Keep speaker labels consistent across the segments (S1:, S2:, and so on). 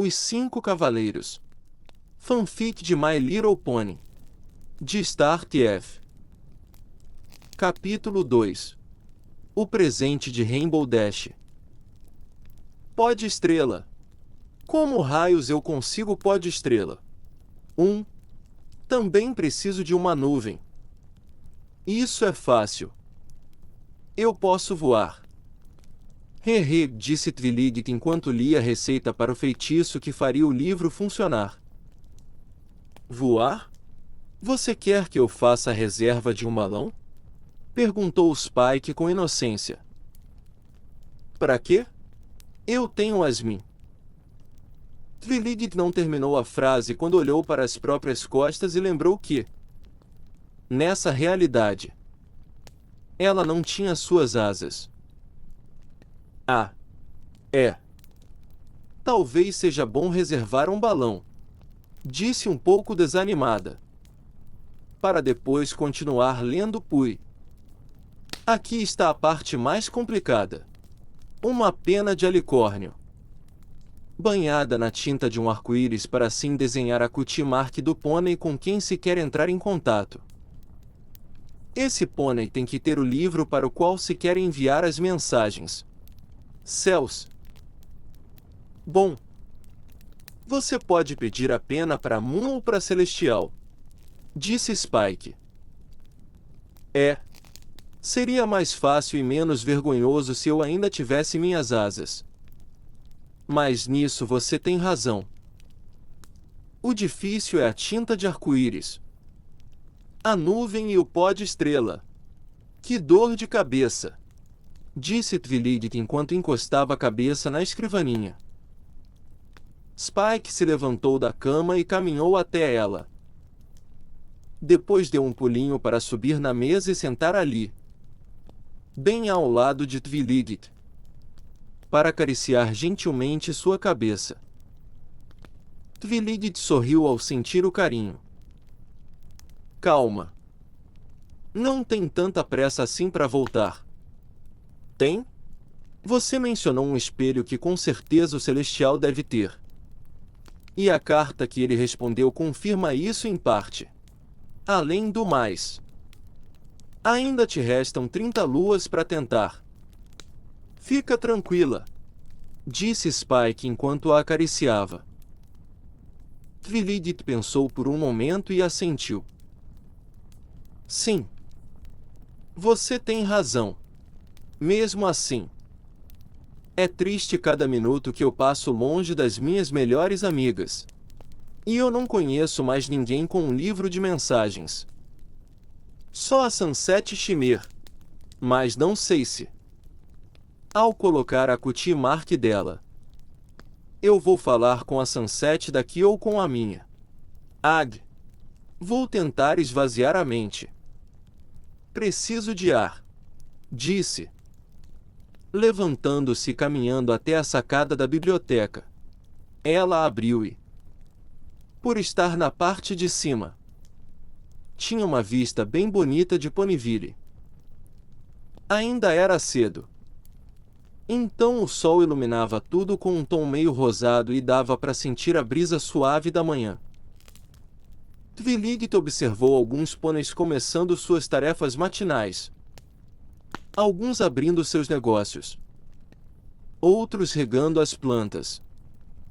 S1: Os Cinco Cavaleiros. Fanfic de My Little Pony. De Start F. Capítulo 2. O presente de Rainbow Dash. Pod estrela. Como raios eu consigo pod estrela? Também preciso de uma nuvem. Isso é fácil. Eu posso voar. Hehe, disse Twiligit enquanto lia a receita para o feitiço que faria o livro funcionar. Voar? Você quer que eu faça a reserva de um balão? Perguntou Spike com inocência. Para quê? Eu tenho Asmin. Twiligit não terminou a frase quando olhou para as próprias costas e lembrou que, nessa realidade, ela não tinha suas asas. Talvez seja bom reservar um balão, disse um pouco desanimada, para depois continuar lendo Pui. Aqui está a parte mais complicada. Uma pena de alicórnio, banhada na tinta de um arco-íris para assim desenhar a cutie mark do pônei com quem se quer entrar em contato. Esse pônei tem que ter o livro para o qual se quer enviar as mensagens. Céus! Bom, você pode pedir a pena para Moon ou para Celestial, disse Spike. Seria mais fácil e menos vergonhoso se eu ainda tivesse minhas asas. Mas nisso você tem razão. O difícil é a tinta de arco-íris, a nuvem e o pó de estrela. Que dor de cabeça! Disse Twiligit enquanto encostava a cabeça na escrivaninha. Spike se levantou da cama e caminhou até ela. Depois deu um pulinho para subir na mesa e sentar ali, bem ao lado de Twiligit, para acariciar gentilmente sua cabeça. Twiligit sorriu ao sentir o carinho. Calma. Não tem tanta pressa assim para voltar. Tem? Você mencionou um espelho que com certeza o Celestial deve ter. E a carta que ele respondeu confirma isso em parte. Além do mais, ainda te restam 30 luas para tentar. Fica tranquila, disse Spike enquanto a acariciava. Twiligit pensou por um momento e assentiu. Sim. Você tem razão. Mesmo assim, é triste cada minuto que eu passo longe das minhas melhores amigas. E eu não conheço mais ninguém com um livro de mensagens. Só a Sunset Shimmer. Mas não sei se, ao colocar a cutie mark dela, eu vou falar com a Sunset daqui ou com a minha. Vou tentar esvaziar a mente. Preciso de ar, disse, levantando-se e caminhando até a sacada da biblioteca. Ela abriu e, por estar na parte de cima, tinha uma vista bem bonita de Ponyville. Ainda era cedo. Então o sol iluminava tudo com um tom meio rosado e dava para sentir a brisa suave da manhã. Twiligit observou alguns pôneis começando suas tarefas matinais. Alguns abrindo seus negócios, outros regando as plantas.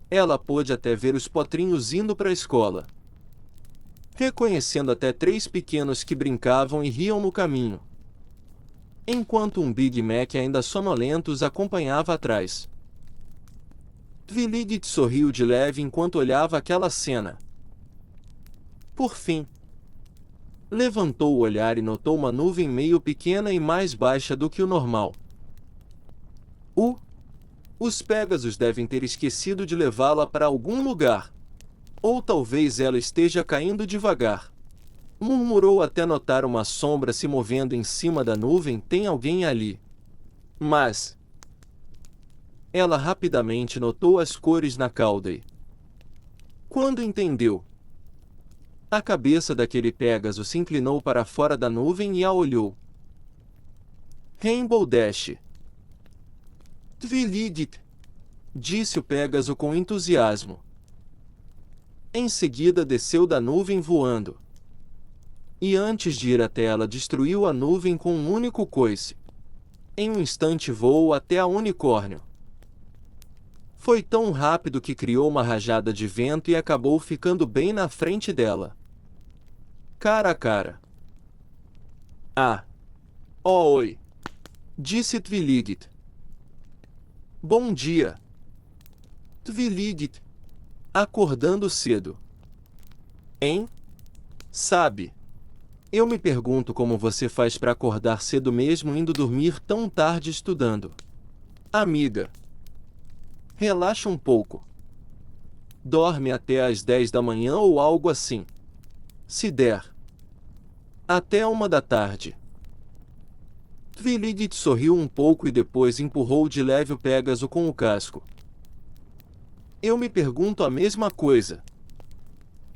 S1: Ela pôde até ver os potrinhos indo para a escola, reconhecendo até 3 pequenos que brincavam e riam no caminho, enquanto um Big Mac ainda sonolento os acompanhava atrás. Twiligit sorriu de leve enquanto olhava aquela cena. Por fim, levantou o olhar e notou uma nuvem meio pequena e mais baixa do que o normal. Os Pégasos devem ter esquecido de levá-la para algum lugar. Ou talvez ela esteja caindo devagar. Murmurou até notar uma sombra se movendo em cima da nuvem. Tem alguém ali. Mas ela rapidamente notou as cores na cauda e, quando entendeu, a cabeça daquele Pégaso se inclinou para fora da nuvem e a olhou. Rainbow Dash. Twiligit, disse o Pégaso com entusiasmo. Em seguida desceu da nuvem voando. E antes de ir até ela destruiu a nuvem com um único coice. Em um instante voou até a unicórnio. Foi tão rápido que criou uma rajada de vento e acabou ficando bem na frente dela. Cara a cara. Ah! Oh, oi! Disse Twiligit. Bom dia! Twiligit. Acordando cedo. Hein? Sabe? Eu me pergunto como você faz para acordar cedo mesmo indo dormir tão tarde estudando. Amiga. Relaxa um pouco. Dorme até às 10 da manhã ou algo assim. Se der. Até 1 da tarde. Twiligit sorriu um pouco e depois empurrou de leve o Pégaso com o casco. Eu me pergunto a mesma coisa.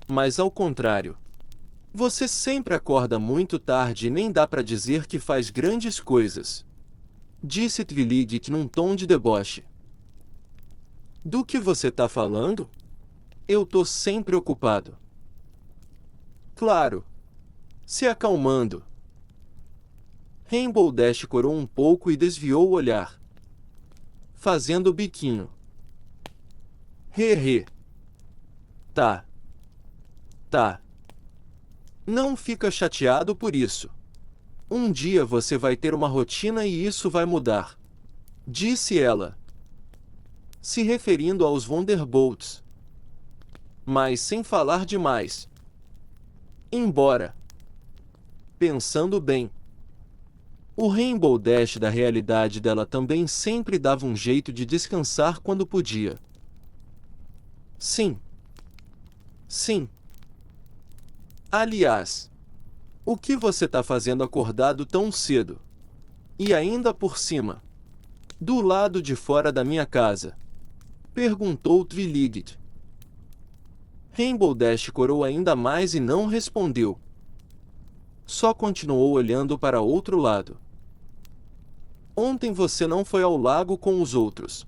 S1: Mas ao contrário. Você sempre acorda muito tarde e nem dá para dizer que faz grandes coisas. Disse Twiligit num tom de deboche. Do que você tá falando? Eu tô sempre ocupado. Claro. Se acalmando. Rainbow Dash corou um pouco e desviou o olhar. Fazendo o biquinho. He. Tá. Não fica chateado por isso. Um dia você vai ter uma rotina e isso vai mudar. Disse ela. Se referindo aos Wonderbolts. Mas sem falar demais. Embora. Pensando bem. O Rainbow Dash da realidade dela também sempre dava um jeito de descansar quando podia. Sim. Aliás, o que você tá fazendo acordado tão cedo? E ainda por cima. Do lado de fora da minha casa. Perguntou Twiligit. Rainbow Dash corou ainda mais e não respondeu. Só continuou olhando para outro lado. Ontem você não foi ao lago com os outros.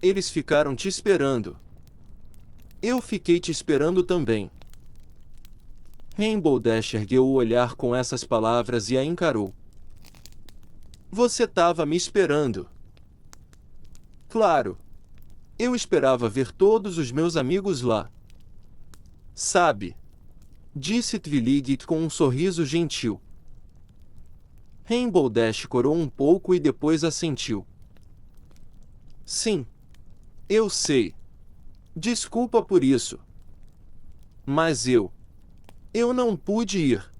S1: Eles ficaram te esperando. Eu fiquei te esperando também. Rainbow Dash ergueu o olhar com essas palavras e a encarou. Você tava me esperando. Claro. Eu esperava ver todos os meus amigos lá. Sabe? Disse Twiligit com um sorriso gentil. Rainbow Dash corou um pouco e depois assentiu. Sim. Eu sei. Desculpa por isso. Mas eu não pude ir.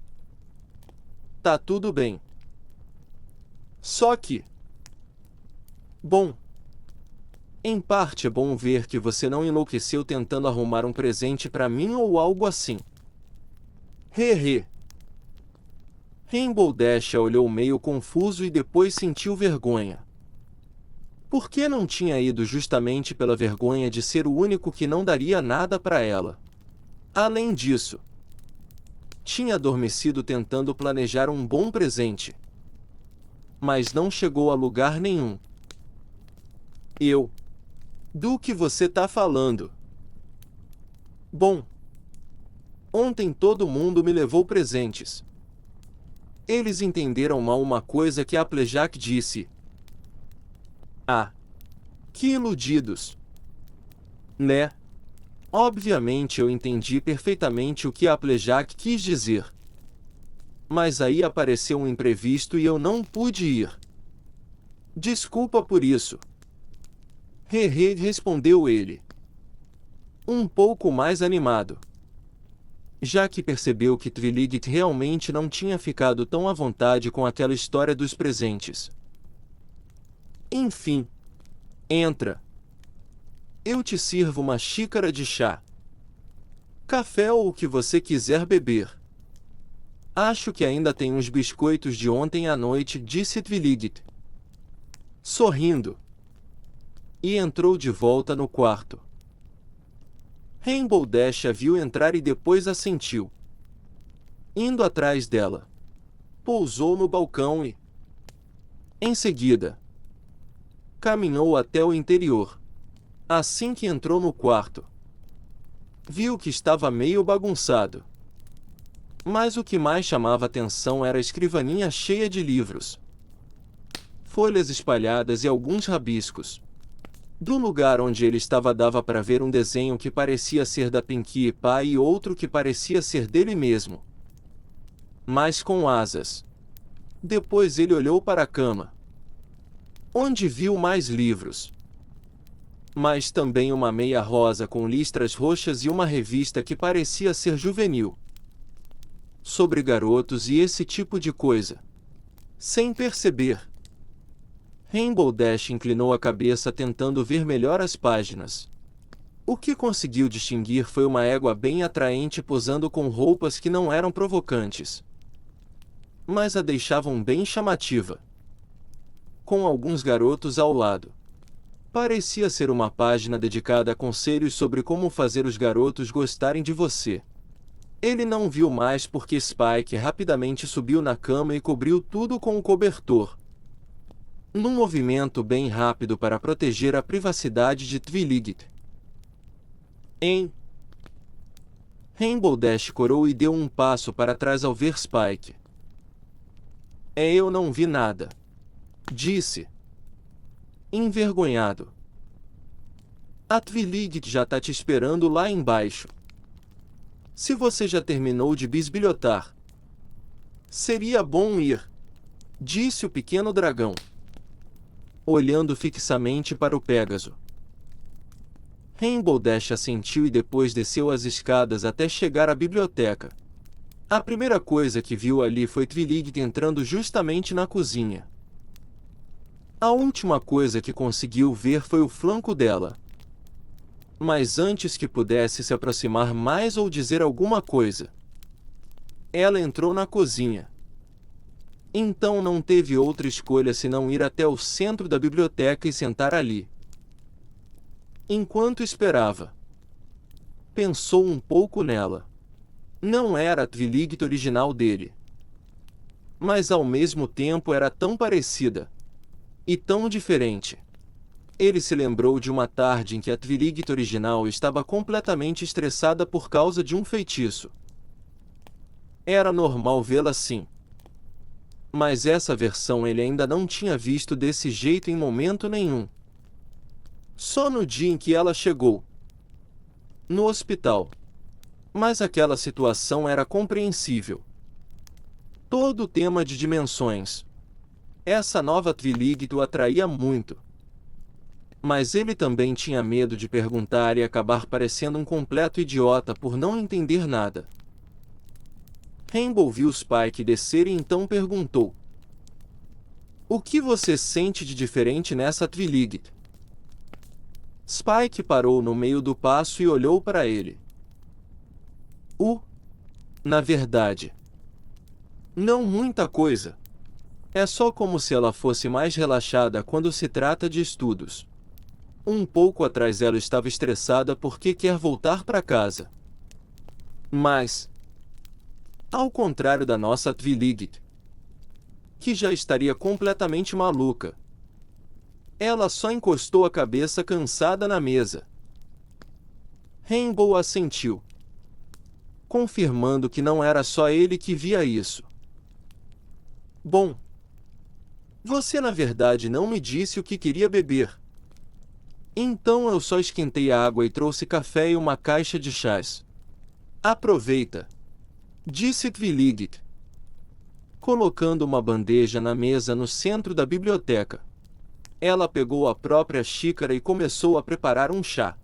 S1: Tá tudo bem. Só que... Bom. Em parte é bom ver que você não enlouqueceu tentando arrumar um presente pra mim ou algo assim. He. Rainbow Dash olhou meio confuso e depois sentiu vergonha. Por que não tinha ido justamente pela vergonha de ser o único que não daria nada pra ela? Além disso, tinha adormecido tentando planejar um bom presente. Mas não chegou a lugar nenhum. Do que você tá falando? Bom. Ontem todo mundo me levou presentes. Eles entenderam mal uma coisa que Applejack disse. Ah. Que iludidos. Né? Obviamente eu entendi perfeitamente o que Applejack quis dizer. Mas aí apareceu um imprevisto e eu não pude ir. Desculpa por isso. He, respondeu ele. Um pouco mais animado. Já que percebeu que Twiligit realmente não tinha ficado tão à vontade com aquela história dos presentes. Enfim. Entra. Eu te sirvo uma xícara de chá. Café ou o que você quiser beber. Acho que ainda tem uns biscoitos de ontem à noite, disse Twiligit. Sorrindo. E entrou de volta no quarto. Rainbow Dash a viu entrar e depois assentiu. Indo atrás dela. Pousou no balcão e... Em seguida... caminhou até o interior. Assim que entrou no quarto, viu que estava meio bagunçado. Mas o que mais chamava atenção era a escrivaninha cheia de livros, folhas espalhadas e alguns rabiscos. Do lugar onde ele estava dava para ver um desenho que parecia ser da Pinkie Pie e outro que parecia ser dele mesmo, mas com asas. Depois ele olhou para a cama, onde viu mais livros, mas também uma meia rosa com listras roxas e uma revista que parecia ser juvenil, sobre garotos e esse tipo de coisa. Sem perceber, Rainbow Dash inclinou a cabeça tentando ver melhor as páginas. O que conseguiu distinguir foi uma égua bem atraente posando com roupas que não eram provocantes, mas a deixavam bem chamativa, com alguns garotos ao lado. Parecia ser uma página dedicada a conselhos sobre como fazer os garotos gostarem de você. Ele não viu mais porque Spike rapidamente subiu na cama e cobriu tudo com o cobertor, num movimento bem rápido para proteger a privacidade de Twiligit. Rainbow Dash corou e deu um passo para trás ao ver Spike. Eu não vi nada, disse, envergonhado. A Twiligit já tá te esperando lá embaixo. Se você já terminou de bisbilhotar, seria bom ir, disse o pequeno dragão, olhando fixamente para o Pégaso. Rainbow Dash assentiu e depois desceu as escadas até chegar à biblioteca. A primeira coisa que viu ali foi Twiligit entrando justamente na cozinha. A última coisa que conseguiu ver foi o flanco dela. Mas antes que pudesse se aproximar mais ou dizer alguma coisa, ela entrou na cozinha. Então não teve outra escolha senão ir até o centro da biblioteca e sentar ali. Enquanto esperava, pensou um pouco nela. Não era a Twiligit original dele, mas ao mesmo tempo era tão parecida e tão diferente. Ele se lembrou de uma tarde em que a Twiligit original estava completamente estressada por causa de um feitiço. Era normal vê-la assim, mas essa versão ele ainda não tinha visto desse jeito em momento nenhum. Só no dia em que ela chegou no hospital. Mas aquela situação era compreensível. Todo o tema de dimensões. Essa nova Twiligit o atraía muito. Mas ele também tinha medo de perguntar e acabar parecendo um completo idiota por não entender nada. Rainbow viu Spike descer e então perguntou: o que você sente de diferente nessa Twiligit? Spike parou no meio do passo e olhou para ele. Na verdade, não muita coisa. É só como se ela fosse mais relaxada quando se trata de estudos. Um pouco atrás ela estava estressada porque quer voltar para casa. Mas, ao contrário da nossa Twiligit, que já estaria completamente maluca, ela só encostou a cabeça cansada na mesa. Rainbow assentiu, confirmando que não era só ele que via isso. Bom, você na verdade não me disse o que queria beber. Então eu só esquentei a água e trouxe café e uma caixa de chás. Aproveita, disse Twiligit, colocando uma bandeja na mesa no centro da biblioteca. Ela pegou a própria xícara e começou a preparar um chá.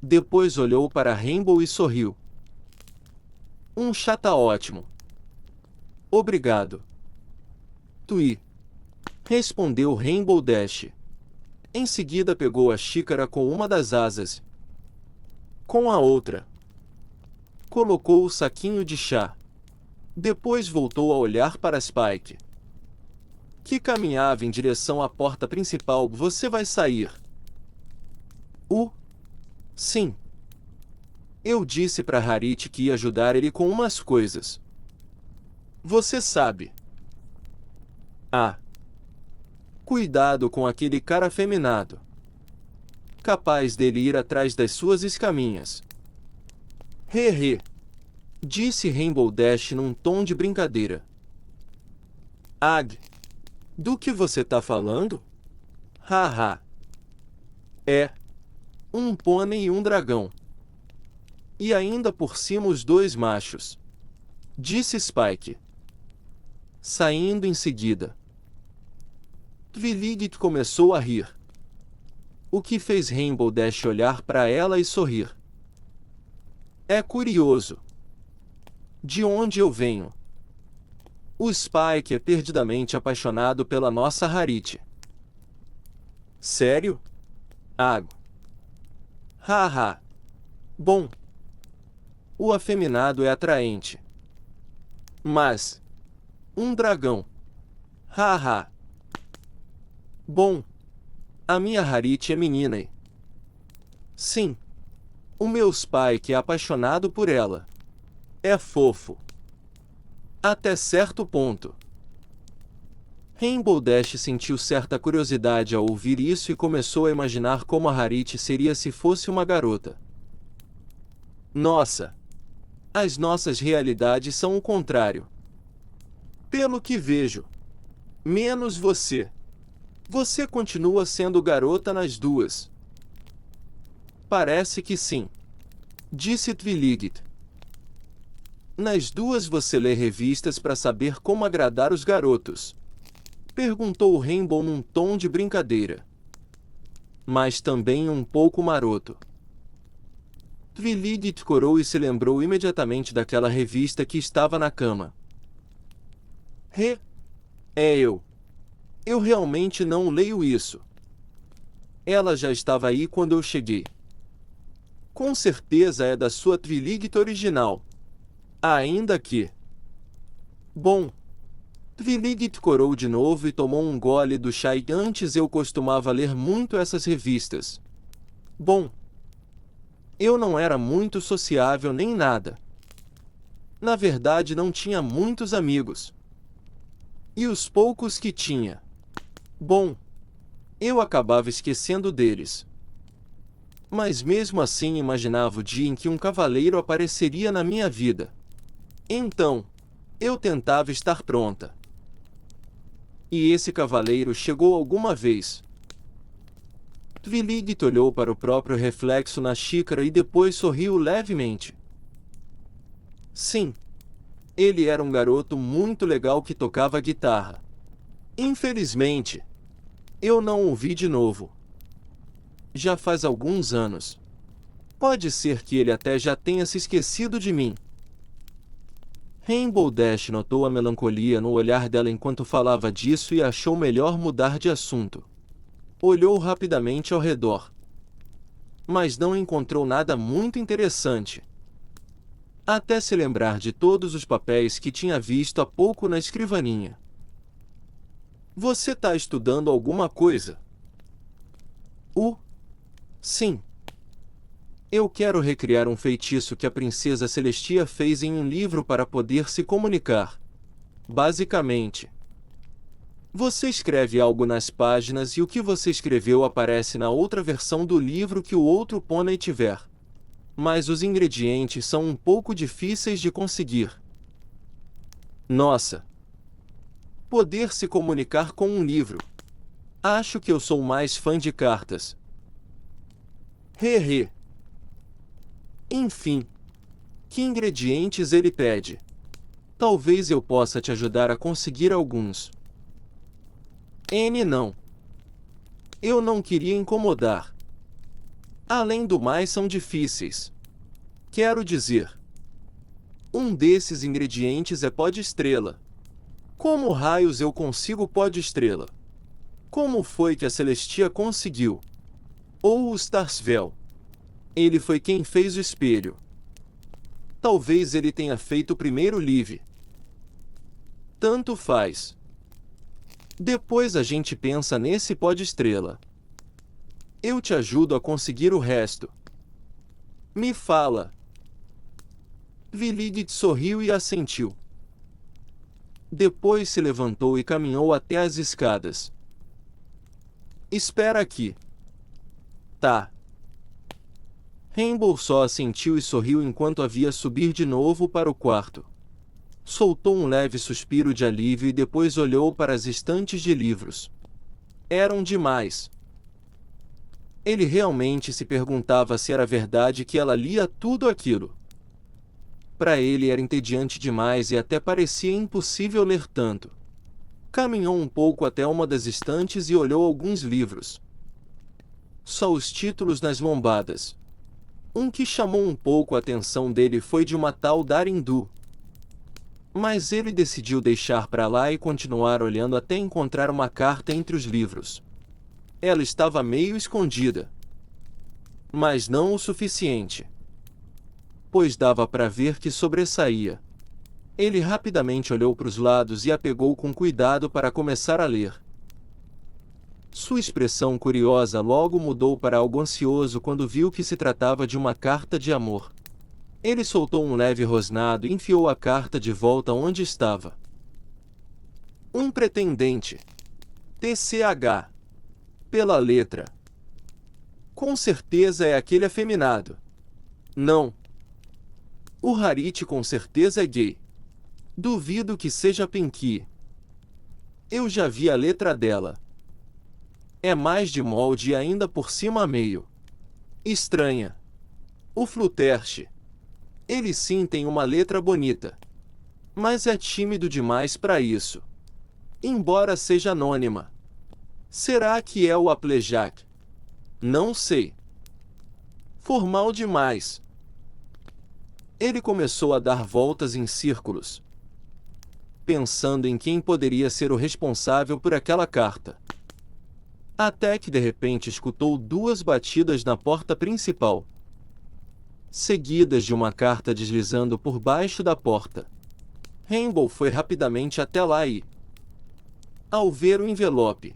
S1: Depois olhou para Rainbow e sorriu. Um chá tá ótimo. Obrigado. Twi, respondeu Rainbow Dash. Em seguida pegou a xícara com uma das asas. Com a outra, colocou o saquinho de chá. Depois voltou a olhar para Spike, que caminhava em direção à porta principal. Você vai sair? Sim. Eu disse para Harit que ia ajudar ele com umas coisas. Você sabe. Cuidado com aquele cara afeminado. capaz dele ir atrás das suas escaminhas. He, disse Rainbow Dash num tom de brincadeira. Do que você tá falando? Haha. É. Um pônei e um dragão. E ainda por cima os dois machos. Disse Spike. Saindo em seguida. Twiligit começou a rir. O que fez Rainbow Dash olhar para ela e sorrir. É curioso. De onde eu venho? O Spike é perdidamente apaixonado pela nossa Harit. Sério? Haha. Bom. O afeminado é atraente. Mas. Um dragão. Haha. Bom. A minha Harit é menina e... Sim. O meu Spike é apaixonado por ela. É fofo. Até certo ponto. Rainbow Dash sentiu certa curiosidade ao ouvir isso e começou a imaginar como a Harit seria se fosse uma garota. Nossa! As nossas realidades são o contrário. Pelo que vejo. Menos você. Você continua sendo garota nas duas. Parece que sim. Disse Twiligit. Nas duas você lê revistas para saber como agradar os garotos. Perguntou o Rainbow num tom de brincadeira. Mas também um pouco maroto. Twiligit corou e se lembrou imediatamente daquela revista que estava na cama. É eu. Eu realmente não leio isso. Ela já estava aí quando eu cheguei. Com certeza é da sua Twiligit original. Ainda que... Bom... Twiligit corou de novo e tomou um gole do chá e antes eu costumava ler muito essas revistas. Bom... Eu não era muito sociável nem nada. Na verdade não tinha muitos amigos. E os poucos que tinha... Bom... Eu acabava esquecendo deles. Mas mesmo assim imaginava o dia em que um cavaleiro apareceria na minha vida. Então, eu tentava estar pronta. E esse cavaleiro chegou alguma vez. Twiligit olhou para o próprio reflexo na xícara e depois sorriu levemente. Sim. Ele era um garoto muito legal que tocava guitarra. Infelizmente, eu não o vi de novo. Já faz alguns anos. Pode ser que ele até já tenha se esquecido de mim. Rainbow Dash notou a melancolia no olhar dela enquanto falava disso e achou melhor mudar de assunto. Olhou rapidamente ao redor. Mas não encontrou nada muito interessante. Até se lembrar de todos os papéis que tinha visto há pouco na escrivaninha. Você tá estudando alguma coisa? Sim. Eu quero recriar um feitiço que a princesa Celestia fez em um livro para poder se comunicar. Basicamente. Você escreve algo nas páginas e o que você escreveu aparece na outra versão do livro que o outro pônei tiver. Mas os ingredientes são um pouco difíceis de conseguir. Nossa! Poder se comunicar com um livro. Acho que eu sou mais fã de cartas. Enfim. Que ingredientes ele pede? Talvez eu possa te ajudar a conseguir alguns. Não. Eu não queria incomodar. Além do mais, são difíceis. Quero dizer. Um desses ingredientes é pó de estrela. Como raios eu consigo pó de estrela? Como foi que a Celestia conseguiu? Ou o Starsvel? Ele foi quem fez o espelho. Talvez ele tenha feito o primeiro live. Tanto faz. Depois a gente pensa nesse pó de estrela. Eu te ajudo a conseguir o resto. Me fala. Twiligit sorriu e assentiu. Depois se levantou e caminhou até as escadas. Espera aqui. Tá. Rainbow só assentiu e sorriu enquanto a via subir de novo para o quarto. Soltou um leve suspiro de alívio e depois olhou para as estantes de livros. Eram demais. Ele realmente se perguntava se era verdade que ela lia tudo aquilo. Para ele era entediante demais e até parecia impossível ler tanto. Caminhou um pouco até uma das estantes e olhou alguns livros. Só os títulos nas lombadas. Um que chamou um pouco a atenção dele foi de uma tal Darindu. Mas ele decidiu deixar para lá e continuar olhando até encontrar uma carta entre os livros. Ela estava meio escondida. Mas não o suficiente. Pois dava para ver que sobressaía. Ele rapidamente olhou para os lados e a pegou com cuidado para começar a ler. Sua expressão curiosa logo mudou para algo ansioso quando viu que se tratava de uma carta de amor. Ele soltou um leve rosnado e enfiou a carta de volta onde estava. Um pretendente. TCH. Pela letra. Com certeza é aquele afeminado. Não. O Harit com certeza é gay. Duvido que seja Pinky. Eu já vi a letra dela. É mais de molde e ainda por cima meio estranha. O Flutterch. Ele sim tem uma letra bonita. Mas é tímido demais para isso. Embora seja anônima. Será que é o Applejack? Não sei. Formal demais. Ele começou a dar voltas em círculos, pensando em quem poderia ser o responsável por aquela carta. Até que de repente escutou 2 batidas na porta principal, seguidas de uma carta deslizando por baixo da porta. Rainbow foi rapidamente até lá e, ao ver o envelope,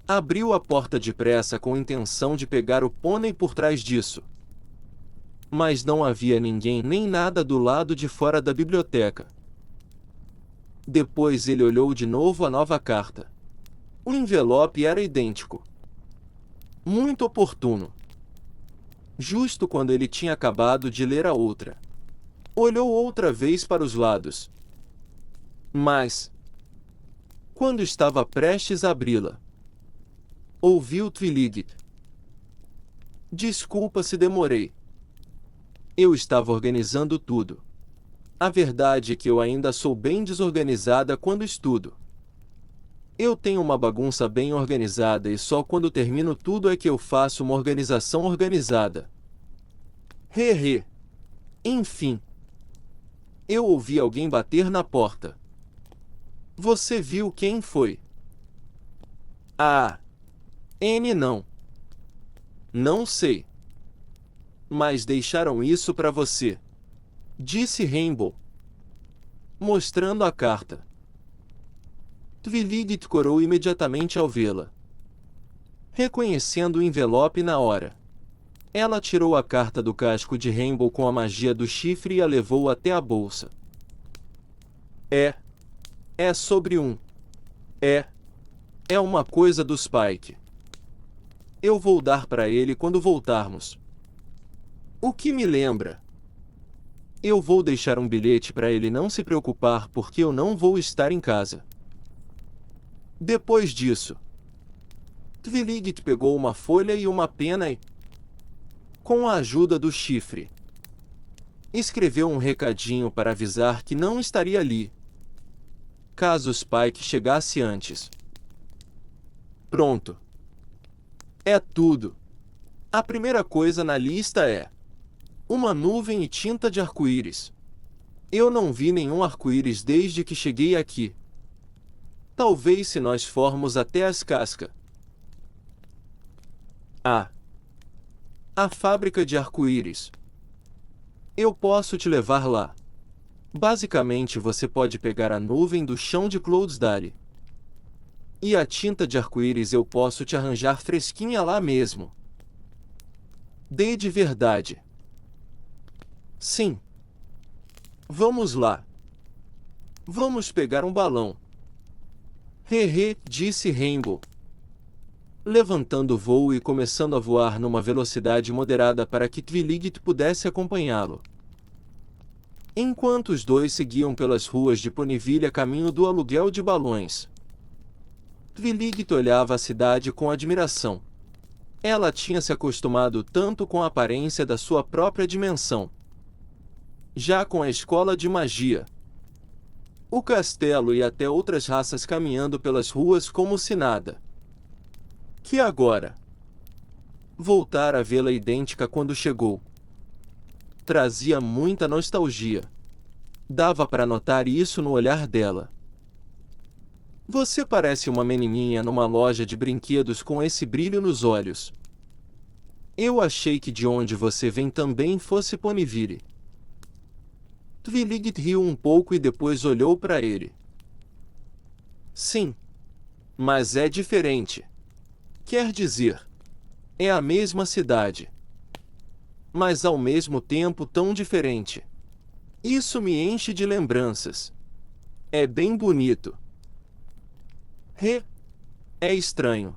S1: abriu a porta depressa com a intenção de pegar o pônei por trás disso. Mas não havia ninguém nem nada do lado de fora da biblioteca. Depois ele olhou de novo a nova carta. O envelope era idêntico. Muito oportuno. Justo quando ele tinha acabado de ler a outra. Olhou outra vez para os lados. Mas, quando estava prestes a abri-la, ouviu Twiligit. Desculpa se demorei. Eu estava organizando tudo. A verdade é que eu ainda sou bem desorganizada quando estudo. Eu tenho uma bagunça bem organizada e só quando termino tudo é que eu faço uma organização organizada. Hehe. Enfim. Eu ouvi alguém bater na porta. Você viu quem foi? Ah. N não. Não sei. Mas deixaram isso para você, disse Rainbow, mostrando a carta. Twiligit corou imediatamente ao vê-la, reconhecendo o envelope na hora. Ela tirou a carta do casco de Rainbow com a magia do chifre e a levou até a bolsa. É sobre um. É uma coisa do Spike. Eu vou dar para ele quando voltarmos. O que me lembra? Eu vou deixar um bilhete para ele não se preocupar porque eu não vou estar em casa. Depois disso, Twiligit pegou uma folha e uma pena e, com a ajuda do chifre, escreveu um recadinho para avisar que não estaria ali, caso Spike chegasse antes. Pronto. É tudo. A primeira coisa na lista é uma nuvem e tinta de arco-íris. Eu não vi nenhum arco-íris desde que cheguei aqui. Talvez se nós formos até as cascas. A fábrica de arco-íris. Eu posso te levar lá. Basicamente você pode pegar a nuvem do chão de Cloudsdale. E a tinta de arco-íris eu posso te arranjar fresquinha lá mesmo. Dê de verdade. Sim. Vamos lá. Vamos pegar um balão. Hehe, disse Rainbow. levantando voo e começando a voar numa velocidade moderada para que Twiligit pudesse acompanhá-lo. Enquanto os dois seguiam pelas ruas de Ponyville a caminho do aluguel de balões, Twiligit olhava a cidade com admiração. Ela tinha se acostumado tanto com a aparência da sua própria dimensão. Já com a escola de magia, o castelo e até outras raças caminhando pelas ruas como se nada. Que agora voltar a vê-la idêntica quando chegou trazia muita nostalgia. Dava para notar isso no olhar dela. Você parece uma menininha numa loja de brinquedos com esse brilho nos olhos. Eu achei que de onde você vem também fosse Ponyville. Twiligit riu um pouco e depois olhou para ele. Sim, mas é diferente. Quer dizer, é a mesma cidade, mas ao mesmo tempo tão diferente. Isso me enche de lembranças. É bem bonito. É estranho.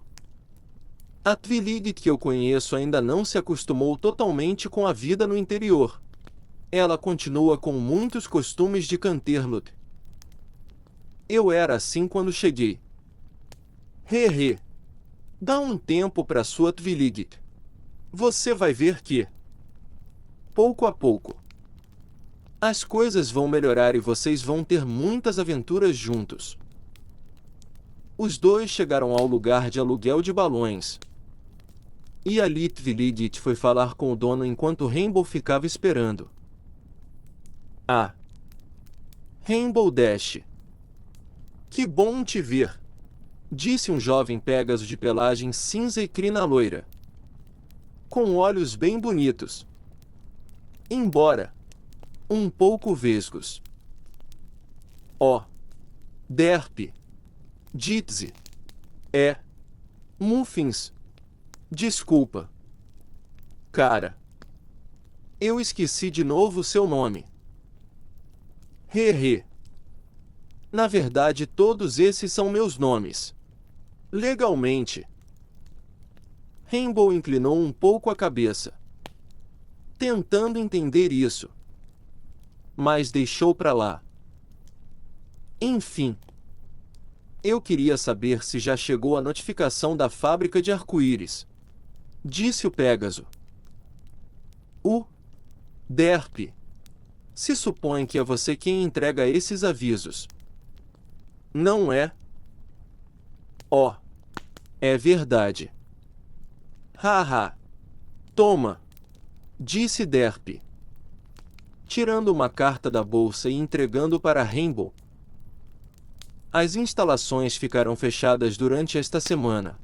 S1: A Twiligit que eu conheço ainda não se acostumou totalmente com a vida no interior. Ela continua com muitos costumes de Canterlot. Eu era assim quando cheguei. Dá um tempo para sua Twiligit. Você vai ver que, pouco a pouco, as coisas vão melhorar e vocês vão ter muitas aventuras juntos. Os dois chegaram ao lugar de aluguel de balões. E ali Twiligit foi falar com o dono enquanto Rainbow ficava esperando. Ah! Rainbow Dash. Que bom te ver! Disse um jovem Pégaso de pelagem cinza e crina loira, com olhos bem bonitos, embora um pouco vesgos. Oh! Derp! Jitsi! Muffins! Desculpa. Cara. Eu esqueci de novo seu nome. Na verdade todos esses são meus nomes. Legalmente. Rainbow inclinou um pouco a cabeça, tentando entender isso, mas deixou pra lá. Enfim. Eu queria saber se já chegou a notificação da fábrica de arco-íris, disse o Pégaso. Derp. Se supõe que é você quem entrega esses avisos. Não é? Oh. É verdade. Haha. Toma. Disse Derp, tirando uma carta da bolsa e entregando para Rainbow. As instalações ficaram fechadas durante esta semana.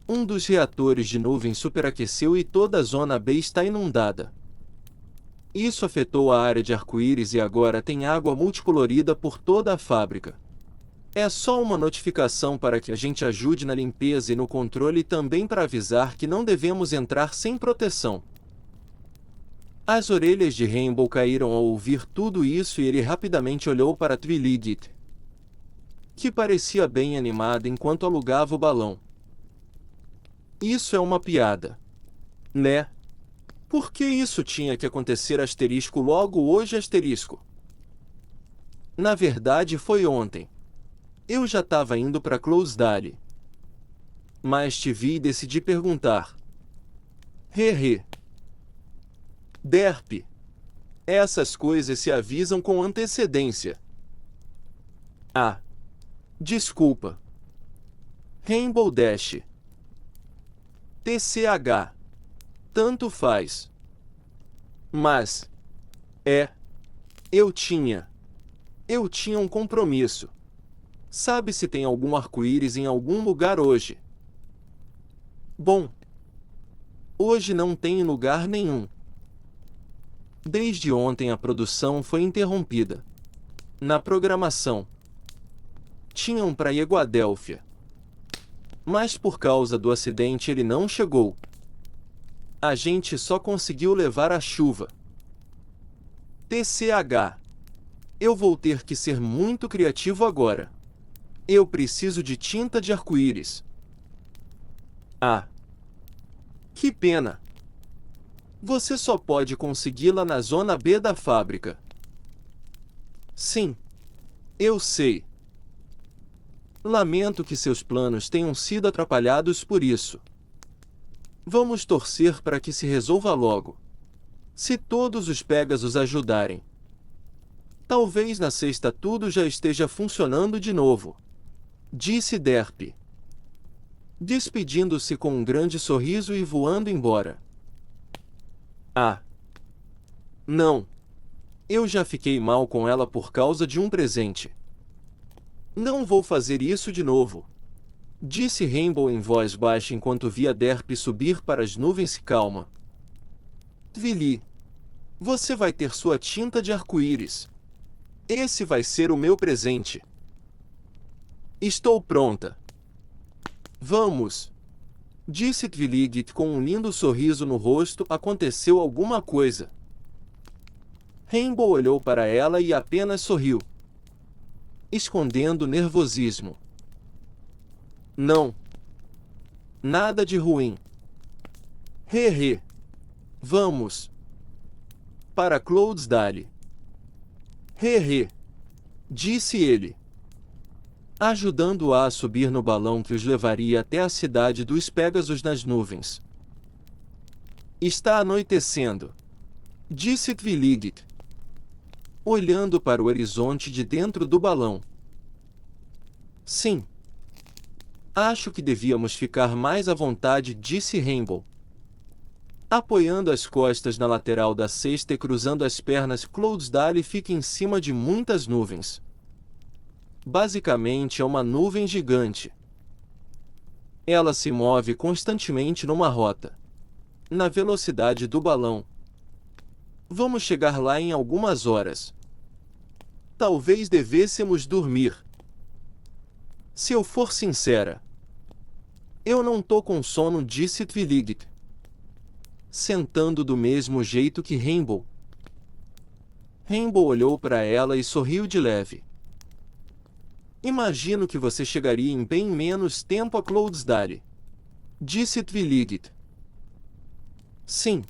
S1: Um dos reatores de nuvem superaqueceu e toda a zona B está inundada. Isso afetou a área de arco-íris e agora tem água multicolorida por toda a fábrica. É só uma notificação para que a gente ajude na limpeza e no controle e também para avisar que não devemos entrar sem proteção. As orelhas de Rainbow caíram ao ouvir tudo isso e ele rapidamente olhou para Twiligit, que parecia bem animada enquanto alugava o balão. Isso é uma piada, né? Por que isso tinha que acontecer logo hoje ? Na verdade foi ontem. Eu já estava indo para Closedale, mas te vi e decidi perguntar. Derp. Essas coisas se avisam com antecedência. Ah. Desculpa. Rainbow Dash. TCH. Tanto faz. Mas. Eu tinha um compromisso. Sabe se tem algum arco-íris em algum lugar hoje? Bom. Hoje não tem lugar nenhum. Desde ontem a produção foi interrompida. Na programação, tinham para Iguadélfia, mas por causa do acidente ele não chegou. A gente só conseguiu levar a chuva. TCH. Eu vou ter que ser muito criativo agora. Eu preciso de tinta de arco-íris. Ah, que pena! Você só pode consegui-la na zona B da fábrica. Sim, eu sei. Lamento que seus planos tenham sido atrapalhados por isso. Vamos torcer para que se resolva logo. Se todos os Pegasus ajudarem. Talvez na sexta tudo já esteja funcionando de novo. Disse Derp, despedindo-se com um grande sorriso e voando embora. Ah! Não! Eu já fiquei mal com ela por causa de um presente. Não vou fazer isso de novo. Disse Rainbow em voz baixa enquanto via Derp subir para as nuvens calma. Twili, você vai ter sua tinta de arco-íris. Esse vai ser o meu presente. Estou pronta. Vamos! Disse Twiligit com um lindo sorriso no rosto. Aconteceu alguma coisa. Rainbow olhou para ela e apenas sorriu, escondendo o nervosismo. Não. Nada de ruim. He. Vamos. Para Cloudsdale. He. Disse ele, ajudando-a a subir no balão que os levaria até a cidade dos Pegasus nas nuvens. Está anoitecendo, disse Twiligit, olhando para o horizonte de dentro do balão. Sim. Acho que devíamos ficar mais à vontade, disse Rainbow, apoiando as costas na lateral da cesta e cruzando as pernas. Cloudsdale fica em cima de muitas nuvens. Basicamente é uma nuvem gigante. Ela se move constantemente numa rota, na velocidade do balão. Vamos chegar lá em algumas horas. Talvez devêssemos dormir. Se eu for sincera, eu não tô com sono, disse Twiligit, sentando do mesmo jeito que Rainbow. Rainbow olhou para ela e sorriu de leve. Imagino que você chegaria em bem menos tempo a Cloudsdale, disse Twiligit. Sim.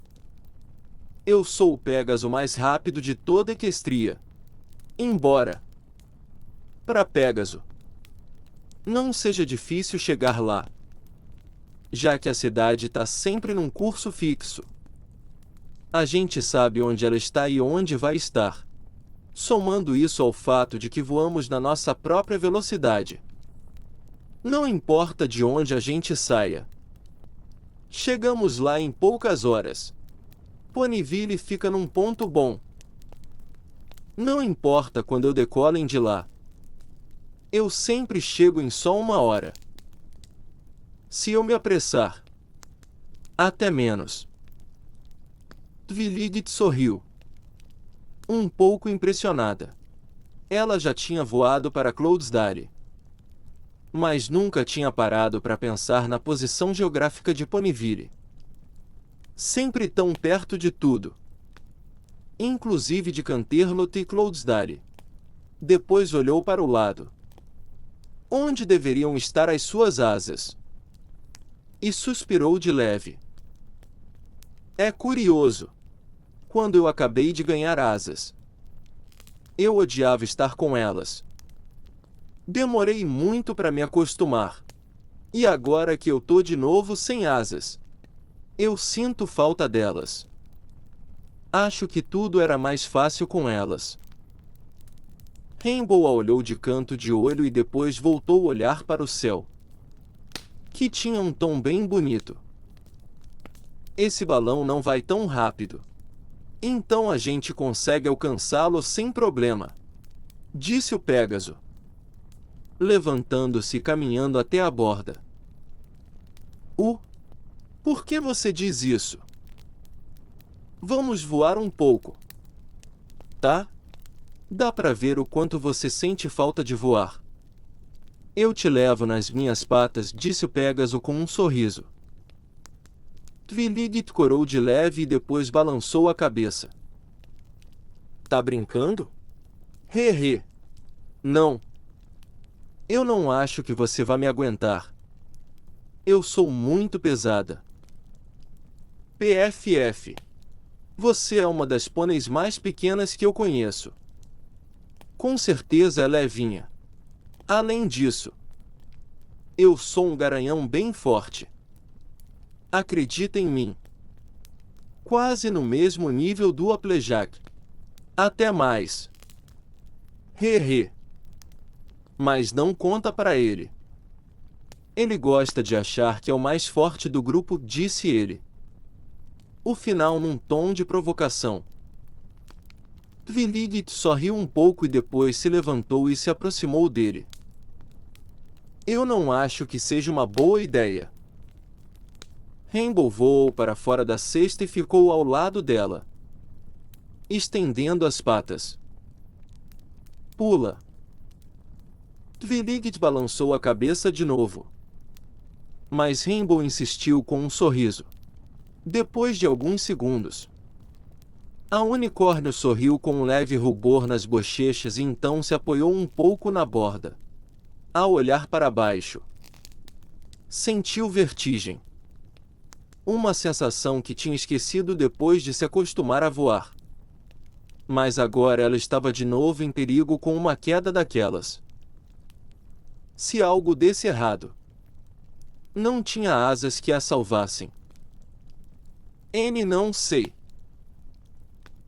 S1: Eu sou o Pégaso mais rápido de toda Equestria. Embora, para Pégaso, não seja difícil chegar lá, já que a cidade está sempre num curso fixo. A gente sabe onde ela está e onde vai estar, somando isso ao fato de que voamos na nossa própria velocidade. Não importa de onde a gente saia. Chegamos lá em poucas horas. Ponyville fica num ponto bom. Não importa quando eu decolem de lá. Eu sempre chego em só 1 hora. Se eu me apressar, até menos. Twiligit sorriu, um pouco impressionada. Ela já tinha voado para Cloudsdale, mas nunca tinha parado para pensar na posição geográfica de Ponyville. Sempre tão perto de tudo, inclusive de Canterlot e Cloudsdale. Depois olhou para o lado. Onde deveriam estar as suas asas? E suspirou de leve. É curioso. Quando eu acabei de ganhar asas, eu odiava estar com elas. Demorei muito para me acostumar. E agora que eu tô de novo sem asas, eu sinto falta delas. Acho que tudo era mais fácil com elas. Rainbow a olhou de canto de olho e depois voltou a olhar para o céu, que tinha um tom bem bonito. Esse balão não vai tão rápido. Então a gente consegue alcançá-lo sem problema, disse o Pégaso, levantando-se e caminhando até a borda. Por que você diz isso? Vamos voar um pouco, tá? Dá pra ver o quanto você sente falta de voar. Eu te levo nas minhas patas, disse o Pégaso com um sorriso. Twiligit corou de leve e depois balançou a cabeça. Tá brincando? He. Não. Eu não acho que você vai me aguentar. Eu sou muito pesada. PFF. Você é uma das pôneis mais pequenas que eu conheço. Com certeza é levinha. Além disso, eu sou um garanhão bem forte. Acredita em mim. Quase no mesmo nível do Applejack. Até mais. Hehe. Mas não conta para ele. Ele gosta de achar que é o mais forte do grupo, disse ele. O final num tom de provocação. Twiligit sorriu um pouco e depois se levantou e se aproximou dele. Eu não acho que seja uma boa ideia. Rainbow voou para fora da cesta e ficou ao lado dela, estendendo as patas. Pula. Twiligit balançou a cabeça de novo. Mas Rainbow insistiu com um sorriso. Depois de alguns segundos, a unicórnio sorriu com um leve rubor nas bochechas e então se apoiou um pouco na borda. Ao olhar para baixo, sentiu vertigem. Uma sensação que tinha esquecido depois de se acostumar a voar. Mas agora ela estava de novo em perigo com uma queda daquelas. Se algo desse errado, não tinha asas que a salvassem. Não sei.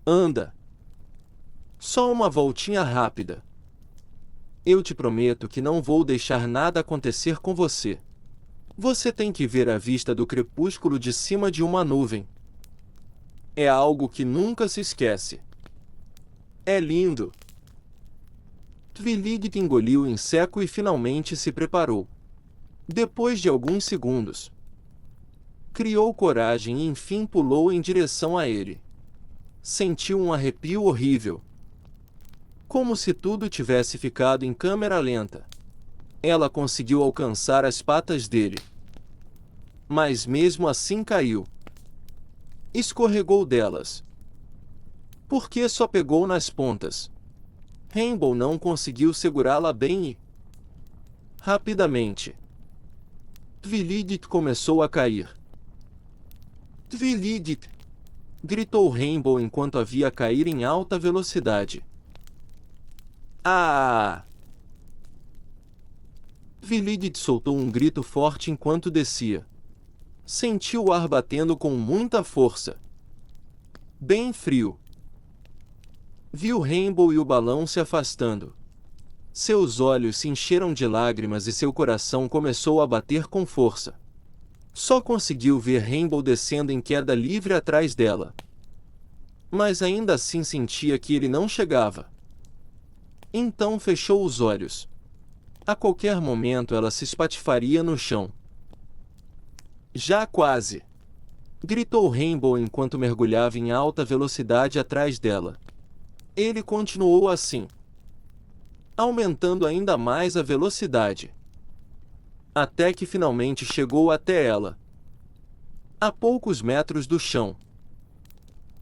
S1: Anda. Só uma voltinha rápida. Eu te prometo que não vou deixar nada acontecer com você. Você tem que ver a vista do crepúsculo de cima de uma nuvem. É algo que nunca se esquece. É lindo. Twiligit engoliu em seco e finalmente se preparou. Depois de alguns segundos, criou coragem e enfim pulou em direção a ele. Sentiu um arrepio horrível. Como se tudo tivesse ficado em câmera lenta. Ela conseguiu alcançar as patas dele. Mas mesmo assim caiu. Escorregou delas. Porque só pegou nas pontas. Rainbow não conseguiu segurá-la bem e... rapidamente, Twiligit começou a cair. Twiligit! Gritou Rainbow enquanto a via cair em alta velocidade. Ah! Twiligit soltou um grito forte enquanto descia. Sentiu o ar batendo com muita força. Bem frio. Viu Rainbow e o balão se afastando. Seus olhos se encheram de lágrimas e seu coração começou a bater com força. Só conseguiu ver Rainbow descendo em queda livre atrás dela. Mas ainda assim sentia que ele não chegava. Então fechou os olhos. A qualquer momento ela se espatifaria no chão. Já quase! Gritou Rainbow enquanto mergulhava em alta velocidade atrás dela. Ele continuou assim, aumentando ainda mais a velocidade. Até que finalmente chegou até ela. A poucos metros do chão.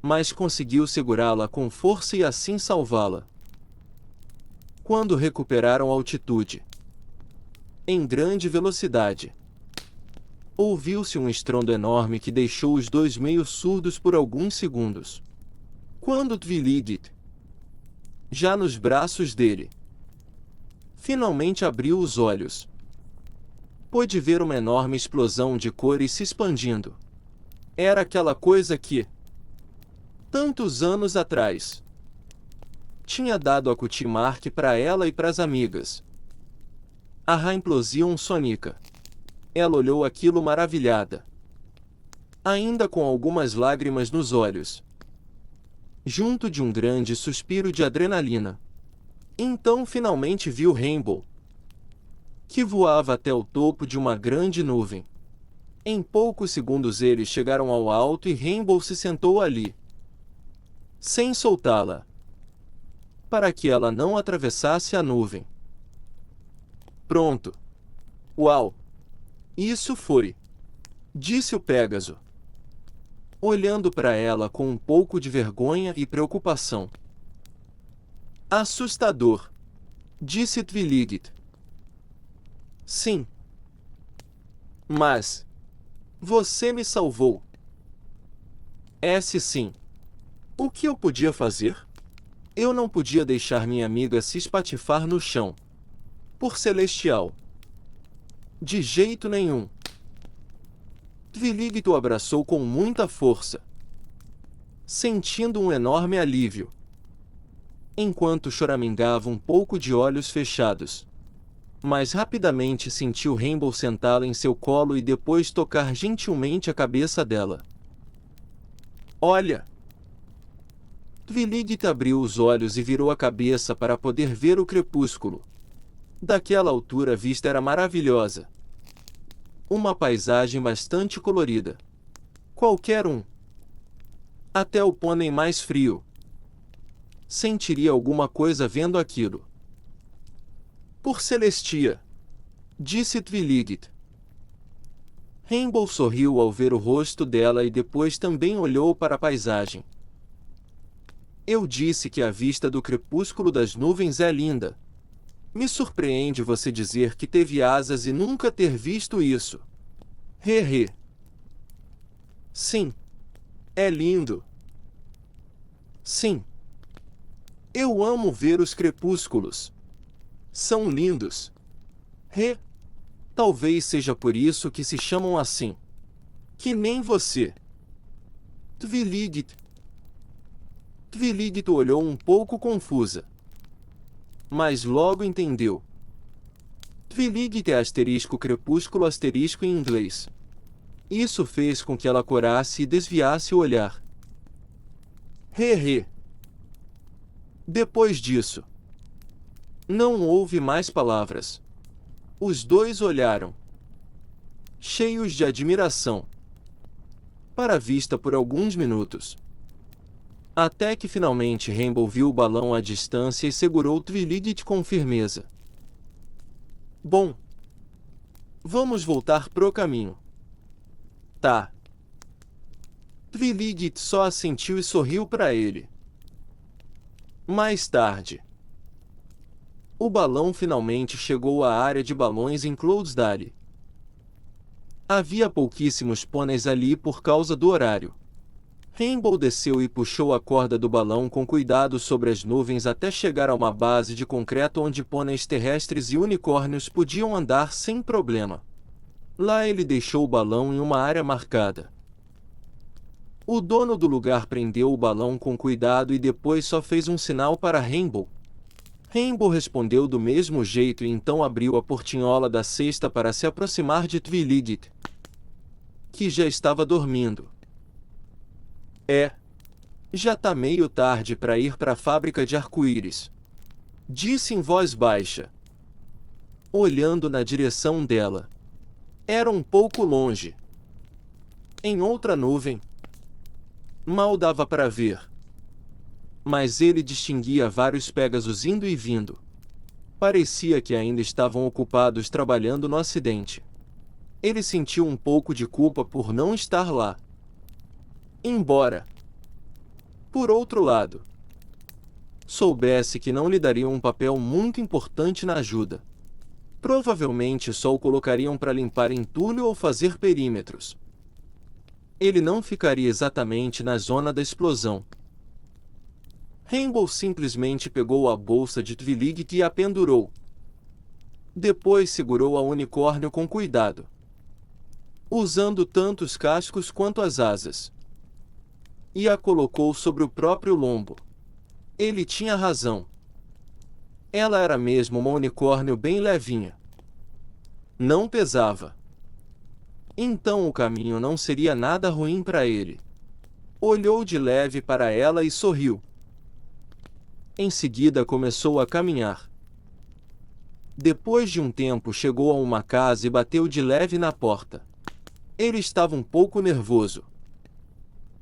S1: Mas conseguiu segurá-la com força e assim salvá-la. Quando recuperaram altitude, em grande velocidade, ouviu-se um estrondo enorme que deixou os dois meio surdos por alguns segundos. Quando Twiligit, já nos braços dele, finalmente abriu os olhos, pôde ver uma enorme explosão de cores se expandindo. Era aquela coisa que, tantos anos atrás, tinha dado a Cutie Mark para ela e para as amigas. A Raimplosion Sonica. Ela olhou aquilo maravilhada, ainda com algumas lágrimas nos olhos, junto de um grande suspiro de adrenalina. Então finalmente viu Rainbow, que voava até o topo de uma grande nuvem. Em poucos segundos eles chegaram ao alto e Rainbow se sentou ali, sem soltá-la, para que ela não atravessasse a nuvem. Pronto. Uau! Isso foi! Disse o Pégaso, olhando para ela com um pouco de vergonha e preocupação. Assustador! Disse Twiligit. Sim. Mas você me salvou. Sim. O que eu podia fazer? Eu não podia deixar minha amiga se espatifar no chão. Por Celestial. De jeito nenhum. Twiligit o abraçou com muita força, sentindo um enorme alívio, enquanto choramingava um pouco de olhos fechados. Mas rapidamente sentiu Rainbow sentá-la em seu colo e depois tocar gentilmente a cabeça dela. Olha! Twiligit abriu os olhos e virou a cabeça para poder ver o crepúsculo. Daquela altura a vista era maravilhosa. Uma paisagem bastante colorida. Qualquer um, até o pônei mais frio, sentiria alguma coisa vendo aquilo. Por Celestia, disse Twiligit. Rainbow sorriu ao ver o rosto dela e depois também olhou para a paisagem. Eu disse que a vista do crepúsculo das nuvens é linda. Me surpreende você dizer que teve asas e nunca ter visto isso. Hehe. Sim. É lindo. Sim. Eu amo ver os crepúsculos. São lindos. Talvez seja por isso que se chamam assim. Que nem você. Twiligit. Twiligit olhou um pouco confusa. Mas logo entendeu. Twiligit é asterisco crepúsculo asterisco em inglês. Isso fez com que ela corasse e desviasse o olhar. Depois disso, não houve mais palavras. Os dois olharam, cheios de admiração, para a vista por alguns minutos. Até que finalmente Rainbow viu o balão à distância e segurou Twiligit com firmeza. Bom, vamos voltar pro caminho. Tá. Twiligit só assentiu e sorriu para ele. Mais tarde, o balão finalmente chegou à área de balões em Cloudsdale. Havia pouquíssimos pôneis ali por causa do horário. Rainbow desceu e puxou a corda do balão com cuidado sobre as nuvens até chegar a uma base de concreto onde pôneis terrestres e unicórnios podiam andar sem problema. Lá ele deixou o balão em uma área marcada. O dono do lugar prendeu o balão com cuidado e depois só fez um sinal para Rainbow. Rainbow respondeu do mesmo jeito e então abriu a portinhola da cesta para se aproximar de Twiligit, que já estava dormindo. Já tá meio tarde para ir para a fábrica de arco-íris, disse em voz baixa, olhando na direção dela. Era um pouco longe. Em outra nuvem. Mal dava para ver. Mas ele distinguia vários Pégasos indo e vindo. Parecia que ainda estavam ocupados trabalhando no acidente. Ele sentiu um pouco de culpa por não estar lá. Embora, por outro lado, soubesse que não lhe dariam um papel muito importante na ajuda. Provavelmente só o colocariam para limpar entulho ou fazer perímetros. Ele não ficaria exatamente na zona da explosão. Rainbow simplesmente pegou a bolsa de Twiligit e a pendurou. Depois segurou a unicórnio com cuidado, usando tanto os cascos quanto as asas, e a colocou sobre o próprio lombo. Ele tinha razão. Ela era mesmo uma unicórnio bem levinha. Não pesava. Então o caminho não seria nada ruim para ele. Olhou de leve para ela e sorriu. Em seguida começou a caminhar. Depois de um tempo chegou a uma casa e bateu de leve na porta. Ele estava um pouco nervoso.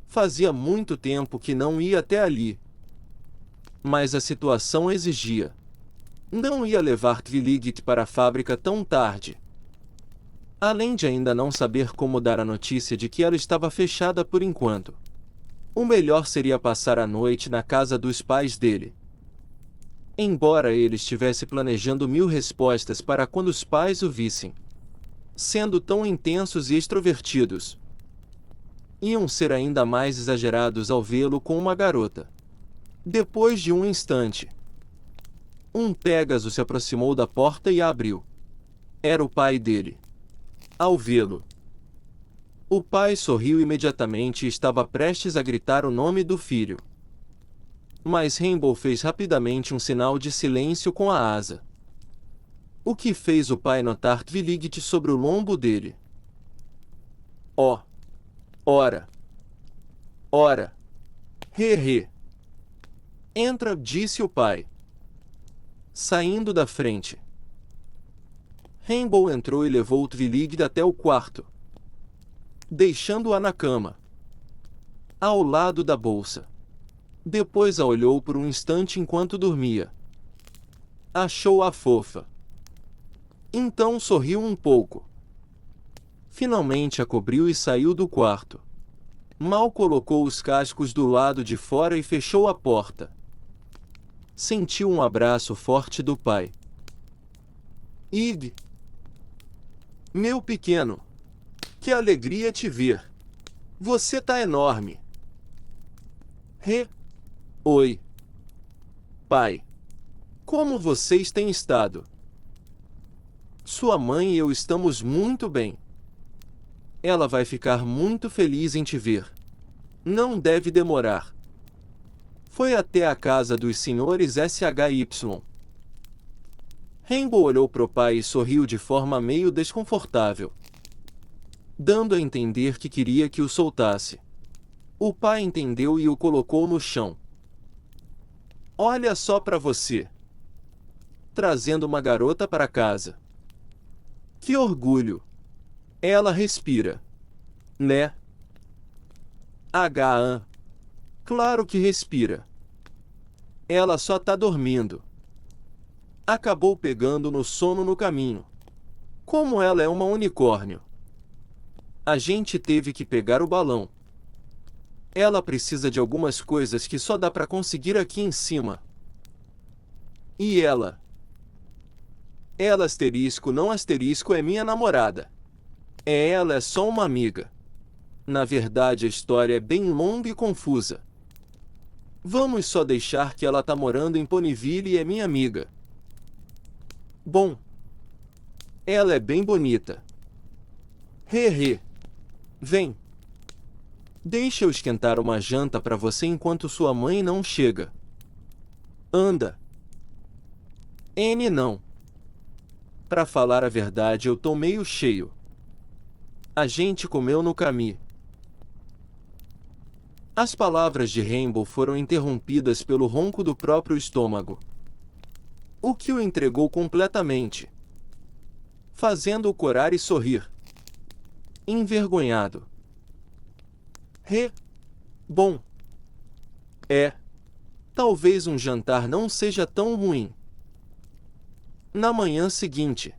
S1: Fazia muito tempo que não ia até ali. Mas a situação exigia. Não ia levar Twiligit para a fábrica tão tarde. Além de ainda não saber como dar a notícia de que ela estava fechada por enquanto. O melhor seria passar a noite na casa dos pais dele. Embora ele estivesse planejando 1000 respostas para quando os pais o vissem. sendo tão intensos e extrovertidos. Iam ser ainda mais exagerados ao vê-lo com uma garota. Depois de um instante, um Pégaso se aproximou da porta e a abriu. Era o pai dele. Ao vê-lo, o pai sorriu imediatamente e estava prestes a gritar o nome do filho. Mas Rainbow fez rapidamente um sinal de silêncio com a asa, o que fez o pai notar Twiligit sobre o lombo dele. Oh! Ora! Ora! He! Entra, disse o pai, saindo da frente. Rainbow entrou e levou Twiligit até o quarto, deixando-a na cama, ao lado da bolsa. Depois a olhou por um instante enquanto dormia. Achou-a fofa. Então sorriu um pouco. Finalmente a cobriu e saiu do quarto. Mal colocou os cascos do lado de fora e fechou a porta. Sentiu um abraço forte do pai. Ig! Meu pequeno! Que alegria te ver! Você tá enorme! Oi! Pai! Como vocês têm estado? Sua mãe e eu estamos muito bem. Ela vai ficar muito feliz em te ver. Não deve demorar. Foi até a casa dos senhores SHY. Rainbow olhou pro pai e sorriu de forma meio desconfortável, dando a entender que queria que o soltasse. O pai entendeu e o colocou no chão. Olha só pra você! Trazendo uma garota para casa. Que orgulho! Ela respira, né? Claro que respira. Ela só tá dormindo. Acabou pegando no sono no caminho. Como ela é uma unicórnio, a gente teve que pegar o balão. Ela precisa de algumas coisas que só dá pra conseguir aqui em cima. E ela? Ela asterisco não asterisco é minha namorada. Ela é só uma amiga. Na verdade a história é bem longa e confusa. Vamos só deixar que ela tá morando em Ponyville e é minha amiga. Bom, ela é bem bonita. Vem. Deixa eu esquentar uma janta pra você enquanto sua mãe não chega. Anda. Não. Pra falar a verdade, eu tô meio cheio. A gente comeu no caminho. As palavras de Rainbow foram interrompidas pelo ronco do próprio estômago, o que o entregou completamente, fazendo-o corar e sorrir, envergonhado. Bom. Talvez um jantar não seja tão ruim. Na manhã seguinte,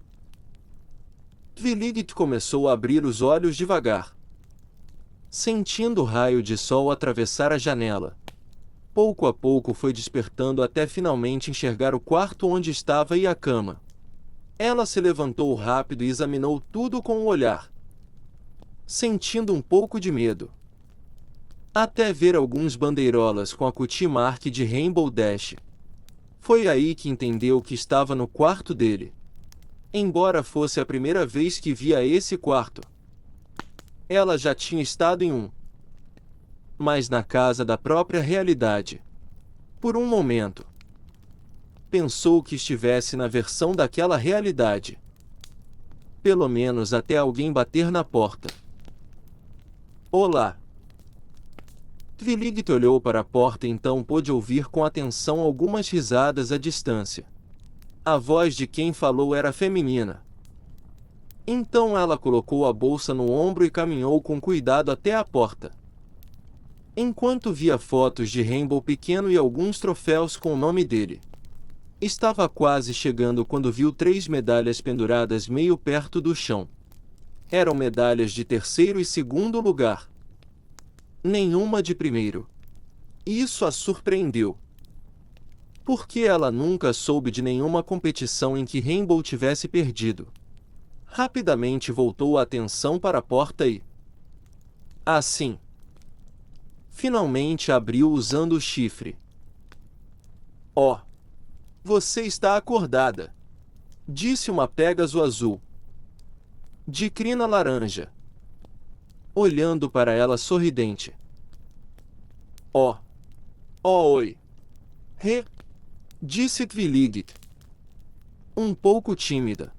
S1: Twiligit começou a abrir os olhos devagar, sentindo o raio de sol atravessar a janela. Pouco a pouco foi despertando até finalmente enxergar o quarto onde estava e a cama. Ela se levantou rápido e examinou tudo com o olhar, sentindo um pouco de medo, até ver alguns bandeirolas com a cutie mark de Rainbow Dash. Foi aí que entendeu que estava no quarto dele. Embora fosse a primeira vez que via esse quarto, ela já tinha estado em um, mas na casa da própria realidade. Por um momento, pensou que estivesse na versão daquela realidade. Pelo menos até alguém bater na porta. Olá! Twiligit olhou para a porta e então pôde ouvir com atenção algumas risadas à distância. A voz de quem falou era feminina. Então ela colocou a bolsa no ombro e caminhou com cuidado até a porta. Enquanto via fotos de Rainbow pequeno e alguns troféus com o nome dele, estava quase chegando quando viu 3 medalhas penduradas meio perto do chão. Eram medalhas de terceiro e segundo lugar. Nenhuma de primeiro. Isso a surpreendeu, porque ela nunca soube de nenhuma competição em que Rainbow tivesse perdido. Rapidamente voltou a atenção para a porta e... assim. Finalmente abriu usando o chifre. Oh! Você está acordada! Disse uma Pégaso azul. De crina laranja. Olhando para ela sorridente. Oh! Oh, oi! Disse Twiligit. Um pouco tímida.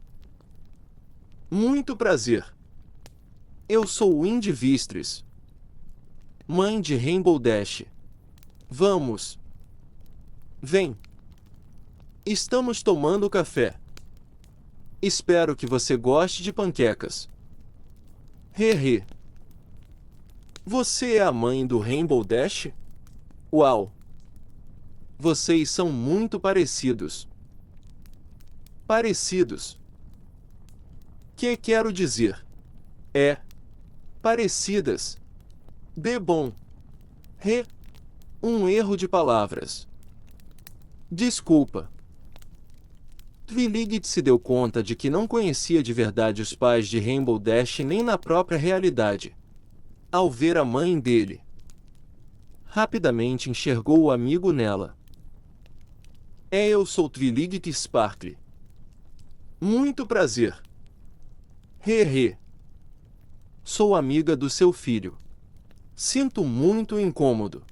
S1: Muito prazer. Eu sou Windy Vistris, mãe de Rainbow Dash. Vamos. Vem. Estamos tomando café. Espero que você goste de panquecas. Hehe. Você é a mãe do Rainbow Dash? Uau! Vocês são muito parecidos. Parecidos. Que quero dizer? Parecidas. De bom. Um erro de palavras. Desculpa. Twiligit se deu conta de que não conhecia de verdade os pais de Rainbow Dash nem na própria realidade. Ao ver a mãe dele, rapidamente enxergou o amigo nela. Eu sou Twiligit Sparkle. Muito prazer. Sou amiga do seu filho. Sinto muito incômodo.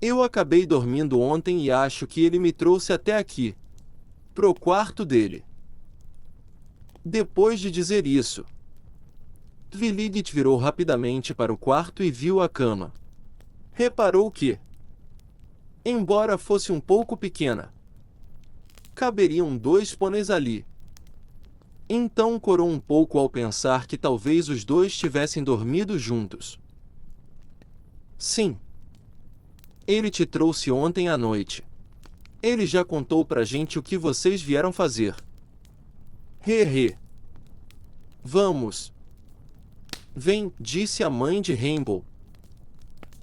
S1: Eu acabei dormindo ontem e acho que ele me trouxe até aqui, pro quarto dele. Depois de dizer isso, Twiligit virou rapidamente para o quarto e viu a cama. Reparou que, embora fosse um pouco pequena, caberiam 2 pôneis ali. Então corou um pouco ao pensar que talvez os dois tivessem dormido juntos. Sim. Ele te trouxe ontem à noite. Ele já contou pra gente o que vocês vieram fazer. Vamos. Vem, disse a mãe de Rainbow,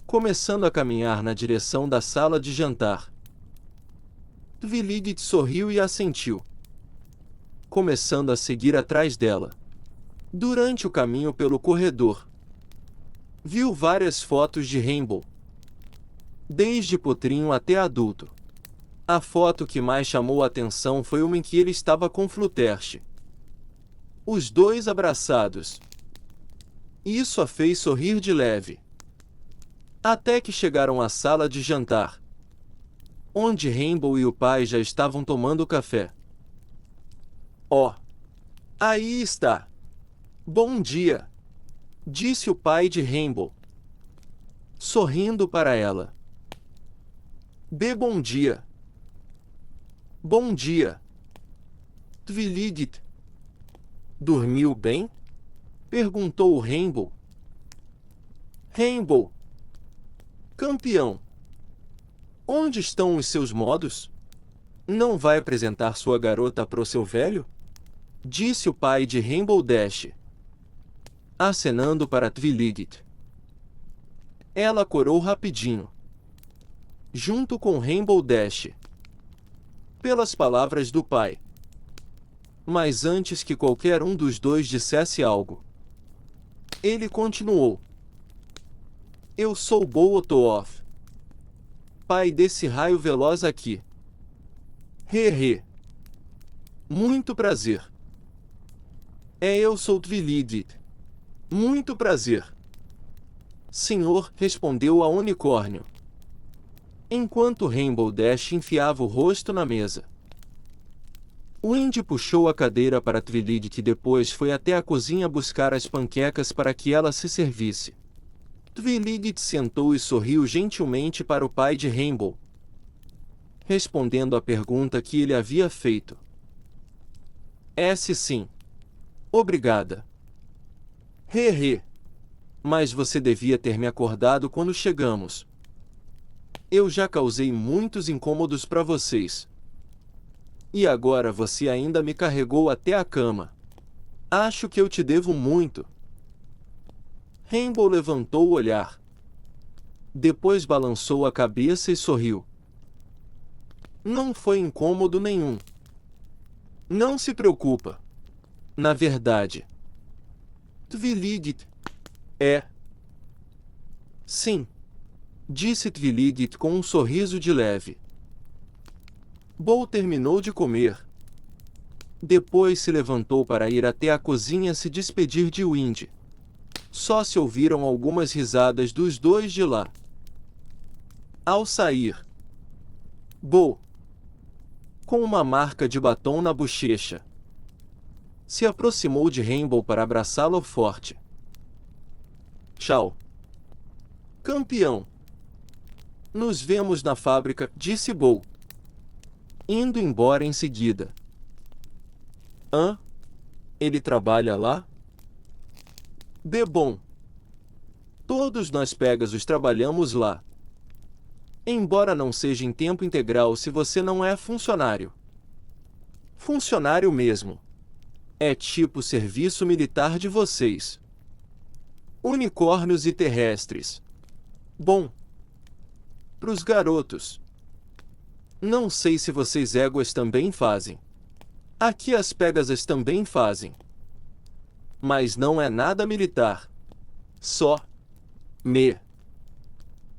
S1: começando a caminhar na direção da sala de jantar. Twiligit sorriu e assentiu, começando a seguir atrás dela. Durante o caminho pelo corredor, viu várias fotos de Rainbow, desde potrinho até adulto. A foto que mais chamou a atenção foi uma em que ele estava com Fluttershy, os dois abraçados. Isso a fez sorrir de leve. Até que chegaram à sala de jantar, onde Rainbow e o pai já estavam tomando café. Oh! Aí está! Bom dia! Disse o pai de Rainbow, sorrindo para ela. Bom dia! Bom dia! Twiligit. Dormiu bem? Perguntou o Rainbow. Rainbow. Campeão. Onde estão os seus modos? Não vai apresentar sua garota pro seu velho? Disse o pai de Rainbow Dash, acenando para Twiligit. Ela corou rapidinho, junto com Rainbow Dash, pelas palavras do pai. Mas antes que qualquer um dos dois dissesse algo, ele continuou. Eu sou Bootooth, pai desse raio veloz aqui. Muito prazer. Eu sou Twiligit. Muito prazer. Senhor, respondeu a unicórnio, enquanto Rainbow Dash enfiava o rosto na mesa. Windy puxou a cadeira para Twiligit e depois foi até a cozinha buscar as panquecas para que ela se servisse. Twiligit sentou e sorriu gentilmente para o pai de Rainbow, respondendo à pergunta que ele havia feito. Sim. Obrigada. Mas você devia ter me acordado quando chegamos. Eu já causei muitos incômodos para vocês. E agora você ainda me carregou até a cama. Acho que eu te devo muito. Rainbow levantou o olhar. Depois balançou a cabeça e sorriu. Não foi incômodo nenhum. Não se preocupa. Na verdade. Twiligit. É. Sim. Disse Twiligit com um sorriso de leve. Bo terminou de comer. Depois se levantou para ir até a cozinha se despedir de Wind. Só se ouviram algumas risadas dos dois de lá. Ao sair, Bo, com uma marca de batom na bochecha, se aproximou de Rainbow para abraçá-lo forte. Tchau, campeão. Nos vemos na fábrica, disse Bo, indo embora em seguida. Hã? Ele trabalha lá? De bom. Todos nós Pegasus trabalhamos lá. Embora não seja em tempo integral se você não é funcionário. Funcionário mesmo. É tipo serviço militar de vocês. Unicórnios e terrestres. Bom. Pros garotos. Não sei se vocês éguas também fazem. Aqui as Pegasas também fazem. Mas não é nada militar. Só.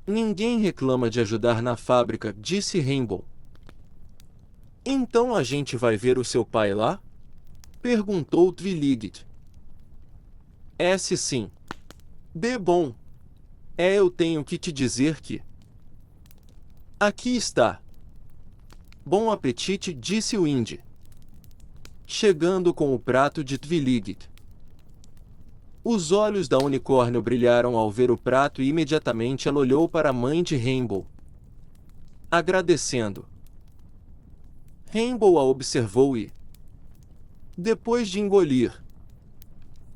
S1: Ninguém reclama de ajudar na fábrica, disse Rainbow. Então a gente vai ver o seu pai lá? Perguntou Twiligit. Sim. De bom. Eu tenho que te dizer que... Aqui está. Bom apetite, disse Wind, chegando com o prato de Twiligit. Os olhos da unicórnio brilharam ao ver o prato e imediatamente ela olhou para a mãe de Rainbow, agradecendo. Rainbow a observou e, depois de engolir,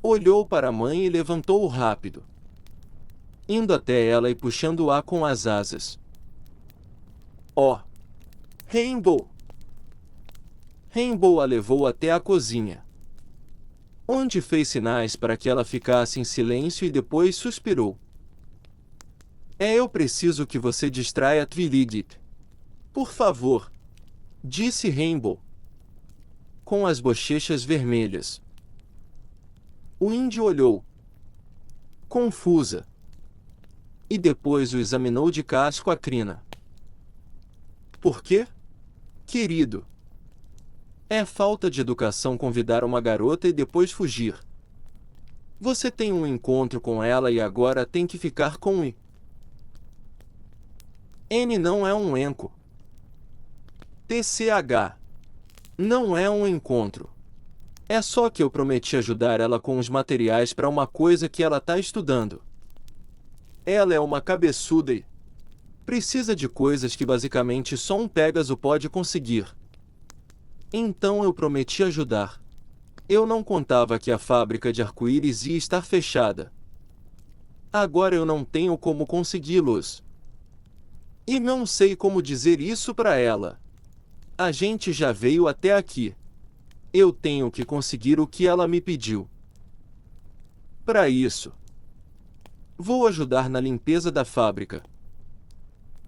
S1: olhou para a mãe e levantou-o rápido, indo até ela e puxando-a com as asas. Oh! Rainbow! Rainbow a levou até a cozinha, onde fez sinais para que ela ficasse em silêncio e depois suspirou. Eu preciso que você distraia Twiligit. Por favor, disse Rainbow, com as bochechas vermelhas. O índio olhou, confusa, e depois o examinou de casco a crina. Por quê, querido? É falta de educação convidar uma garota e depois fugir. Você tem um encontro com ela e agora tem que ficar com I. N não é um enco. TCH. Não é um encontro. É só que eu prometi ajudar ela com os materiais para uma coisa que ela tá estudando. Ela é uma cabeçuda e precisa de coisas que basicamente só um Pégaso pode conseguir. Então eu prometi ajudar. Eu não contava que a fábrica de arco-íris ia estar fechada. Agora eu não tenho como consegui-los. E não sei como dizer isso para ela. A gente já veio até aqui. Eu tenho que conseguir o que ela me pediu. Para isso, vou ajudar na limpeza da fábrica.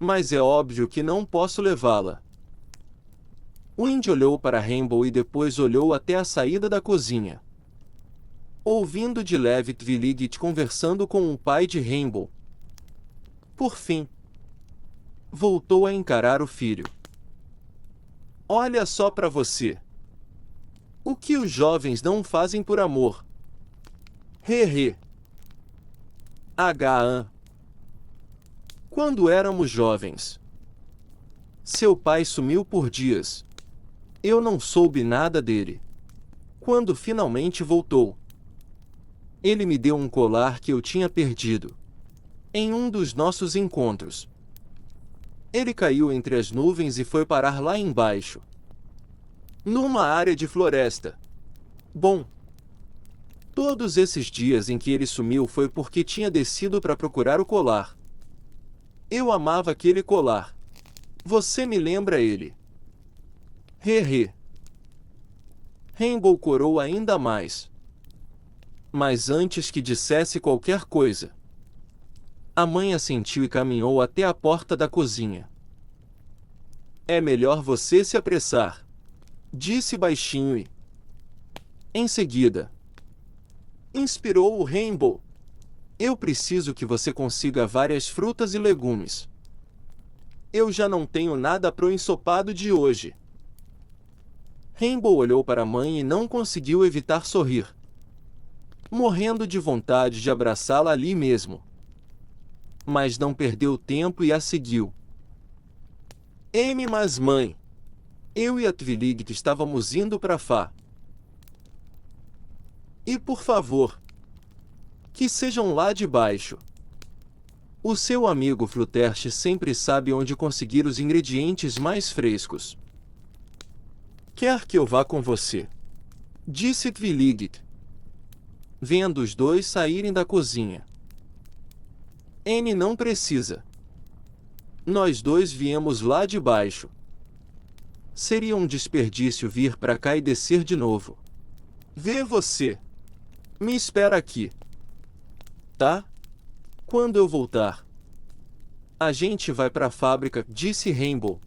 S1: Mas é óbvio que não posso levá-la. Wind olhou para Rainbow e depois olhou até a saída da cozinha, ouvindo de leve Twiligit conversando com o pai de Rainbow. Por fim, voltou a encarar o filho. Olha só para você. O que os jovens não fazem por amor? Hehe. H.A. Quando éramos jovens, seu pai sumiu por dias. Eu não soube nada dele. Quando finalmente voltou, ele me deu um colar que eu tinha perdido em um dos nossos encontros. Ele caiu entre as nuvens e foi parar lá embaixo, numa área de floresta. Bom, todos esses dias em que ele sumiu foi porque tinha descido para procurar o colar. Eu amava aquele colar. Você me lembra ele? Hehe. Rainbow corou ainda mais. Mas antes que dissesse qualquer coisa, a mãe assentiu e caminhou até a porta da cozinha. É melhor você se apressar, disse baixinho e, Em seguida, inspirou o Rainbow. Eu preciso que você consiga várias frutas e legumes. Eu já não tenho nada pro ensopado de hoje. Rainbow olhou para a mãe e não conseguiu evitar sorrir, morrendo de vontade de abraçá-la ali mesmo. Mas não perdeu tempo e a seguiu. Mas mãe, eu e a Twilig estávamos indo para Fá. E por favor, que sejam lá de baixo. O seu amigo Flutterch sempre sabe onde conseguir os ingredientes mais frescos. Quer que eu vá com você? Disse Twilig, vendo os dois saírem da cozinha. Não precisa. Nós dois viemos lá de baixo. Seria um desperdício vir para cá e descer de novo. Vê você. Me espera aqui. Tá? Quando eu voltar, a gente vai para a fábrica, disse Rainbow,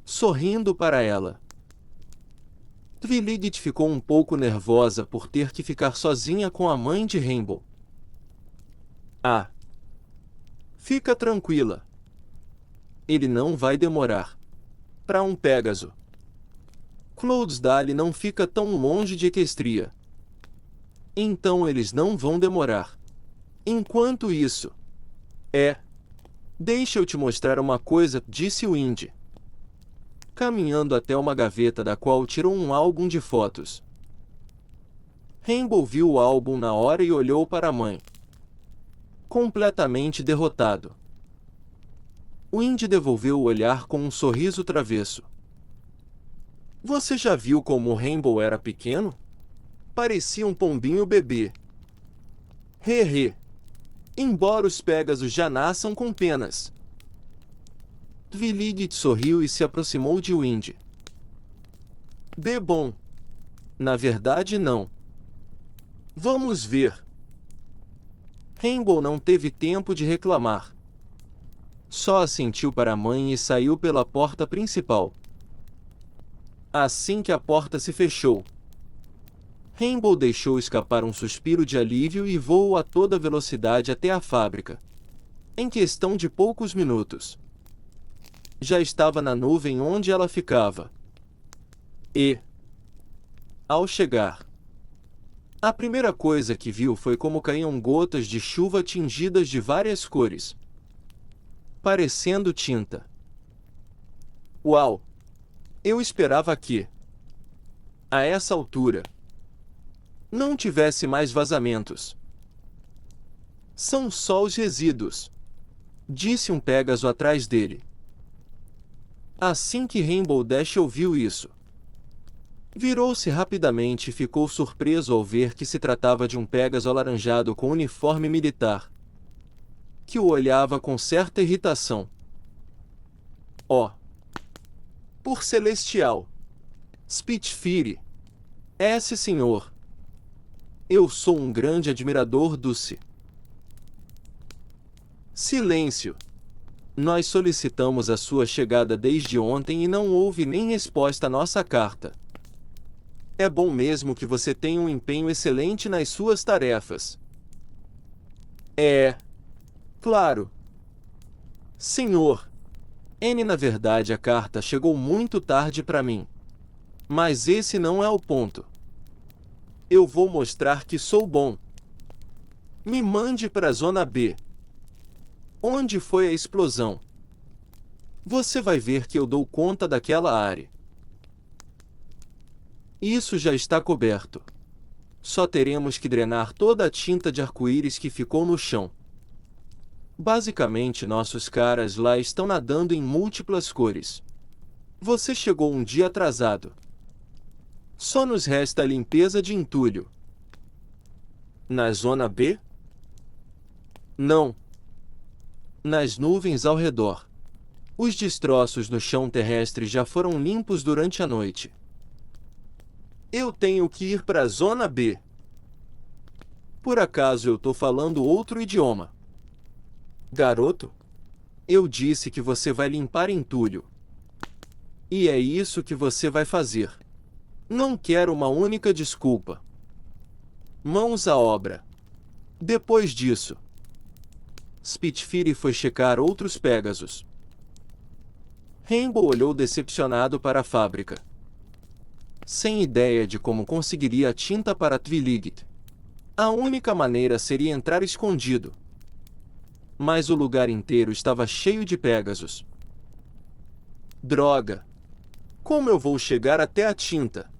S1: sorrindo para ela. Twilig ficou um pouco nervosa por ter que ficar sozinha com a mãe de Rainbow. Ah! Fica tranquila. Ele não vai demorar. Para um Pégaso. Cloudsdale não fica tão longe de Equestria. Então eles não vão demorar. Enquanto isso... Deixa eu te mostrar uma coisa, disse o Indy, caminhando até uma gaveta da qual tirou um álbum de fotos. Rainbow viu o álbum na hora e olhou para a mãe, completamente derrotado. O Indy devolveu o olhar com um sorriso travesso. Você já viu como o Rainbow era pequeno? Parecia um pombinho bebê. Embora os Pégasos já nasçam com penas. Twilig sorriu e se aproximou de Windy. Bom. Na verdade, não. Vamos ver. Rainbow não teve tempo de reclamar. Só assentiu para a mãe e saiu pela porta principal. Assim que a porta se fechou, Rainbow deixou escapar um suspiro de alívio e voou a toda velocidade até a fábrica. Em questão de poucos minutos, já estava na nuvem onde ela ficava. Ao chegar, a primeira coisa que viu foi como caíam gotas de chuva tingidas de várias cores, parecendo tinta. Uau! Eu esperava que, a essa altura, não tivesse mais vazamentos. São só os resíduos, disse um Pégaso atrás dele. Assim que Rainbow Dash ouviu isso, virou-se rapidamente e ficou surpreso ao ver que se tratava de um Pégaso alaranjado com uniforme militar, que o olhava com certa irritação. Por celestial! Spitfire! Senhor! Eu sou um grande admirador do-se. Silêncio! Nós solicitamos a sua chegada desde ontem e não houve nem resposta à nossa carta. É bom mesmo que você tenha um empenho excelente nas suas tarefas. Claro. Senhor. Na verdade a carta chegou muito tarde para mim. Mas esse não é o ponto. Eu vou mostrar que sou bom. Me mande para a Zona B. Onde foi a explosão? Você vai ver que eu dou conta daquela área. Isso já está coberto. Só teremos que drenar toda a tinta de arco-íris que ficou no chão. Basicamente, nossos caras lá estão nadando em múltiplas cores. Você chegou um dia atrasado. Só nos resta a limpeza de entulho. Na Zona B? Não. Nas nuvens ao redor. Os destroços no chão terrestre já foram limpos durante a noite. Eu tenho que ir para a Zona B. Por acaso eu tô falando outro idioma? Garoto? Eu disse que você vai limpar entulho. E é isso que você vai fazer. Não quero uma única desculpa. Mãos à obra. Depois disso, Spitfire foi checar outros Pégasos. Rainbow olhou decepcionado para a fábrica. Sem ideia de como conseguiria a tinta para Twiligit. A única maneira seria entrar escondido. Mas o lugar inteiro estava cheio de Pégasos. Droga! Como eu vou chegar até a tinta?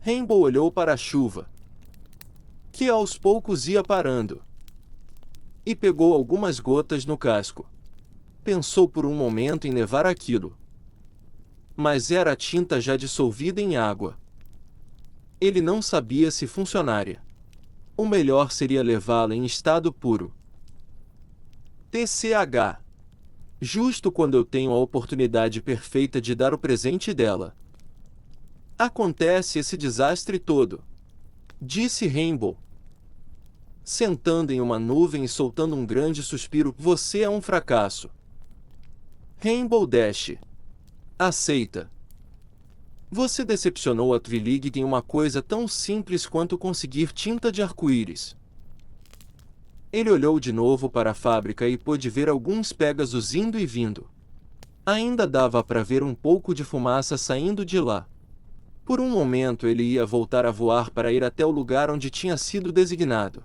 S1: Rainbow olhou para a chuva, que aos poucos ia parando, e pegou algumas gotas no casco. Pensou por um momento em levar aquilo. Mas era a tinta já dissolvida em água. Ele não sabia se funcionaria. O melhor seria levá-la em estado puro. TCH. Justo quando eu tenho a oportunidade perfeita de dar o presente dela. Acontece esse desastre todo, disse Rainbow, sentando em uma nuvem e soltando um grande suspiro. Você é um fracasso. Rainbow Dash. Aceita. Você decepcionou a Twiligit em uma coisa tão simples quanto conseguir tinta de arco-íris. Ele olhou de novo para a fábrica e pôde ver alguns Pégasos indo e vindo. Ainda dava para ver um pouco de fumaça saindo de lá. Por um momento ele ia voltar a voar para ir até o lugar onde tinha sido designado.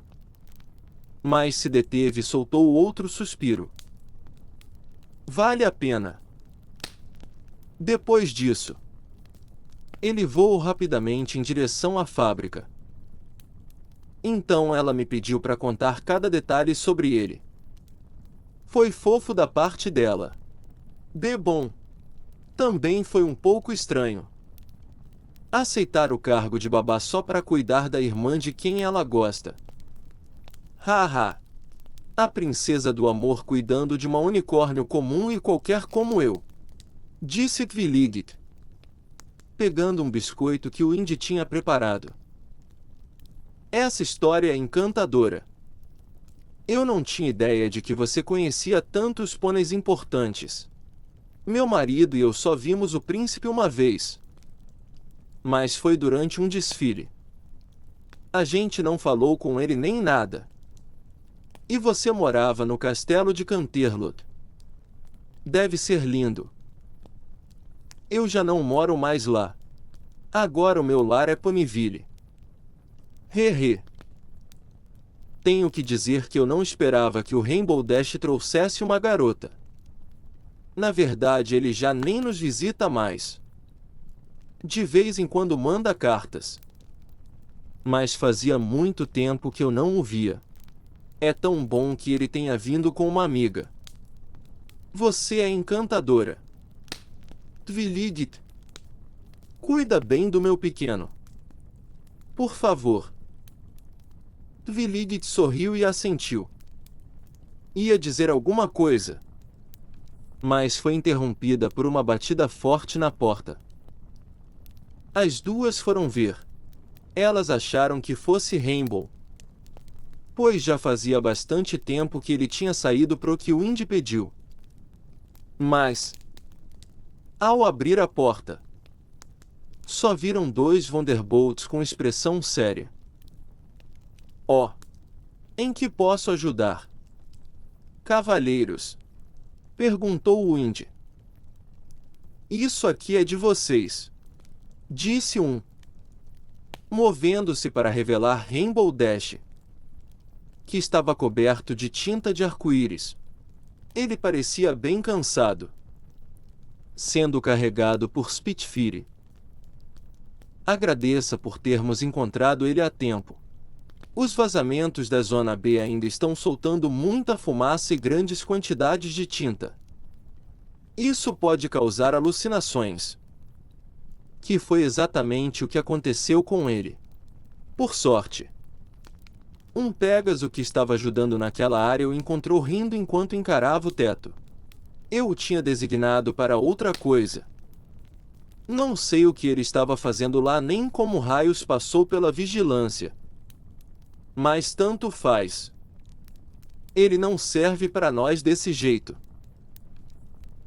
S1: Mas se deteve e soltou outro suspiro. Vale a pena. Depois disso, ele voou rapidamente em direção à fábrica. Então ela me pediu para contar cada detalhe sobre ele. Foi fofo da parte dela. De bom. Também foi um pouco estranho. Aceitar o cargo de babá só para cuidar da irmã de quem ela gosta. Haha. A princesa do amor cuidando de uma unicórnio comum e qualquer como eu. Disse Twiligit, pegando um biscoito que o Indy tinha preparado. Essa história é encantadora. Eu não tinha ideia de que você conhecia tantos pôneis importantes. Meu marido e eu só vimos o príncipe uma vez. Mas foi durante um desfile. A gente não falou com ele nem nada. E você morava no castelo de Canterlot. Deve ser lindo. Eu já não moro mais lá. Agora o meu lar é Ponyville. Hehe. Tenho que dizer que eu não esperava que o Rainbow Dash trouxesse uma garota. Na verdade, ele já nem nos visita mais. De vez em quando manda cartas. Mas fazia muito tempo que eu não o via. É tão bom que ele tenha vindo com uma amiga. Você é encantadora. Twiligit. Cuida bem do meu pequeno. Por favor. Twiligit sorriu e assentiu. Ia dizer alguma coisa, mas foi interrompida por uma batida forte na porta. As duas foram ver. Elas acharam que fosse Rainbow, pois já fazia bastante tempo que ele tinha saído pro que o Indy pediu. Mas, ao abrir a porta, só viram dois Wonderbolts com expressão séria. Oh, em que posso ajudar? Cavalheiros, perguntou o Indy. Isso aqui é de vocês, disse um, movendo-se para revelar Rainbow Dash, que estava coberto de tinta de arco-íris. Ele parecia bem cansado, sendo carregado por Spitfire. Agradeça por termos encontrado ele a tempo. Os vazamentos da Zona B ainda estão soltando muita fumaça e grandes quantidades de tinta. Isso pode causar alucinações. Que foi exatamente o que aconteceu com ele. Por sorte, um Pégaso que estava ajudando naquela área o encontrou rindo enquanto encarava o teto. Eu o tinha designado para outra coisa. Não sei o que ele estava fazendo lá nem como raios passou pela vigilância. Mas tanto faz. Ele não serve para nós desse jeito.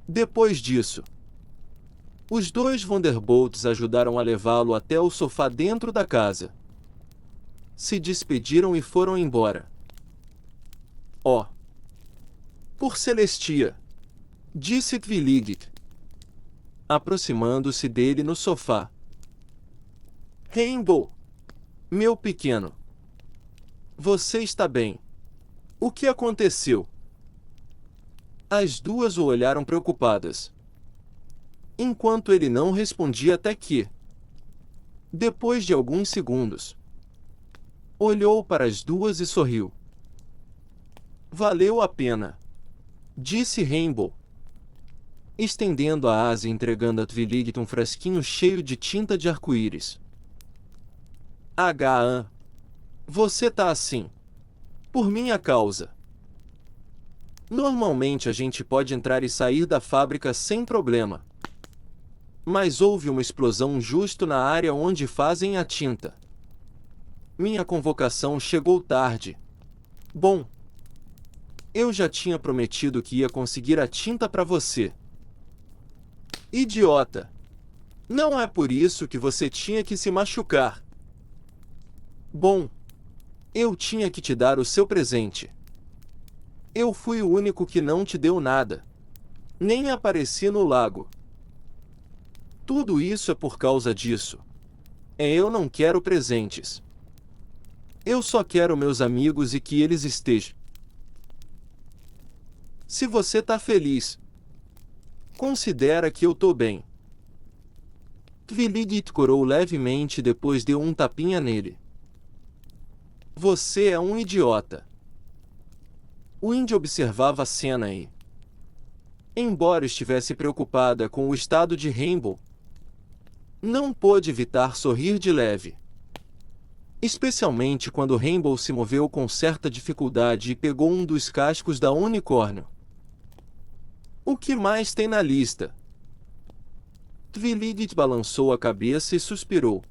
S1: Depois disso, Os dois Vanderbolts ajudaram a levá-lo até o sofá dentro da casa. Se despediram e foram embora. Oh! Por Celestia! Disse Twiligit, aproximando-se dele no sofá. Rainbow! Meu pequeno! Você está bem? O que aconteceu? As duas o olharam preocupadas. Enquanto ele não respondia até que, depois de alguns segundos, olhou para as duas e sorriu. Valeu a pena, disse Rainbow, estendendo a asa e entregando a Twiligit um frasquinho cheio de tinta de arco-íris. H.A. Você tá assim. Por minha causa. Normalmente a gente pode entrar e sair da fábrica sem problema. Mas houve uma explosão justo na área onde fazem a tinta. Minha convocação chegou tarde. Bom, eu já tinha prometido que ia conseguir a tinta para você. Idiota! Não é por isso que você tinha que se machucar. Bom, eu tinha que te dar o seu presente. Eu fui o único que não te deu nada. Nem apareci no lago. Tudo isso é por causa disso. Eu não quero presentes. Eu só quero meus amigos e que eles estejam. Se você tá feliz, considera que eu tô bem. Twiligit corou levemente e depois deu um tapinha nele. Você é um idiota. O índio observava a cena e, embora estivesse preocupada com o estado de Rainbow, não pôde evitar sorrir de leve. Especialmente quando Rainbow se moveu com certa dificuldade e pegou um dos cascos da unicórnio. O que mais tem na lista? Twiligit balançou a cabeça e suspirou.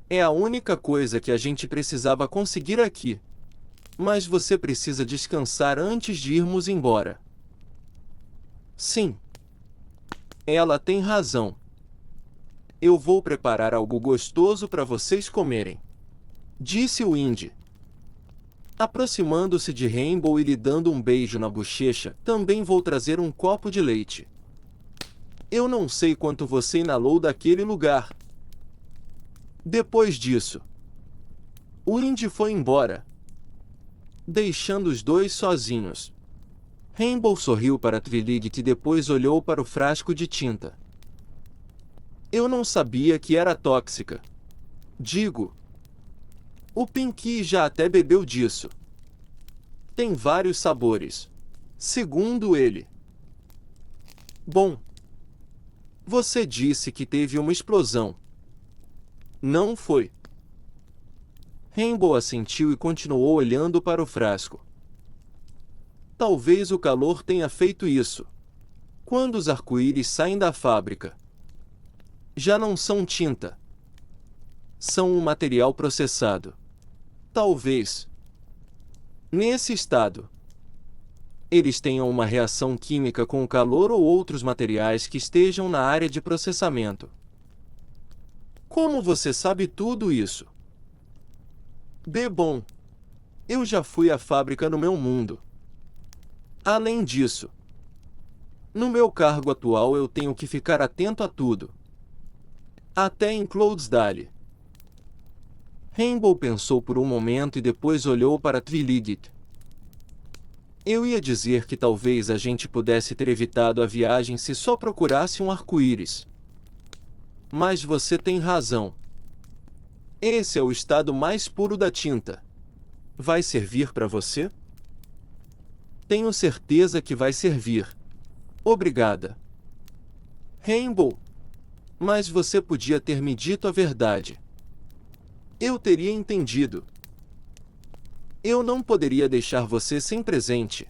S1: É a única coisa que a gente precisava conseguir aqui. Mas você precisa descansar antes de irmos embora. Sim. Ela tem razão. Eu vou preparar algo gostoso para vocês comerem, disse o Indy. Aproximando-se de Rainbow e lhe dando um beijo na bochecha, também vou trazer um copo de leite. Eu não sei quanto você inalou daquele lugar. Depois disso, o Indy foi embora, deixando os dois sozinhos. Rainbow sorriu para Twiligit e depois olhou para o frasco de tinta. Eu não sabia que era tóxica. Digo, o Pinky já até bebeu disso. Tem vários sabores, segundo ele. Bom, você disse que teve uma explosão. Não foi? Rainbow assentiu e continuou olhando para o frasco. Talvez o calor tenha feito isso. Quando os arco-íris saem da fábrica, já não são tinta. São um material processado. Talvez, nesse estado, eles tenham uma reação química com o calor ou outros materiais que estejam na área de processamento. Como você sabe tudo isso? Bom, eu já fui à fábrica no meu mundo. Além disso, no meu cargo atual eu tenho que ficar atento a tudo. Até em Cloudsdale. Rainbow pensou por um momento e depois olhou para Twiligit. Eu ia dizer que talvez a gente pudesse ter evitado a viagem se só procurasse um arco-íris. Mas você tem razão. Esse é o estado mais puro da tinta. Vai servir para você? Tenho certeza que vai servir. Obrigada. Rainbow, mas você podia ter me dito a verdade. Eu teria entendido. Eu não poderia deixar você sem presente.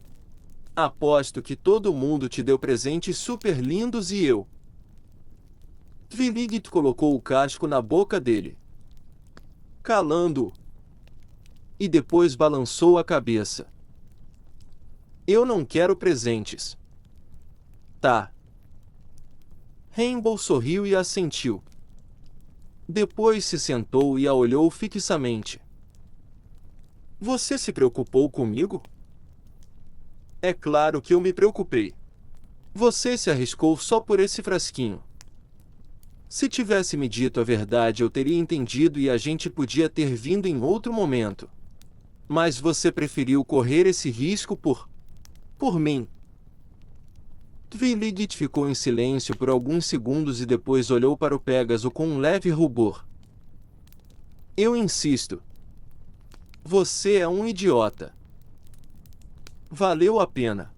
S1: Aposto que todo mundo te deu presentes super lindos e eu. Twiligit colocou o casco na boca dele, calando-o, e depois balançou a cabeça. Eu não quero presentes. Tá. Rainbow sorriu e assentiu. Depois se sentou e a olhou fixamente. Você se preocupou comigo? É claro que eu me preocupei. Você se arriscou só por esse frasquinho. Se tivesse me dito a verdade, eu teria entendido e a gente podia ter vindo em outro momento. Mas você preferiu correr esse risco por mim. Twiligit ficou em silêncio por alguns segundos e depois olhou para o Pégaso com um leve rubor. Eu insisto. Você é um idiota. Valeu a pena.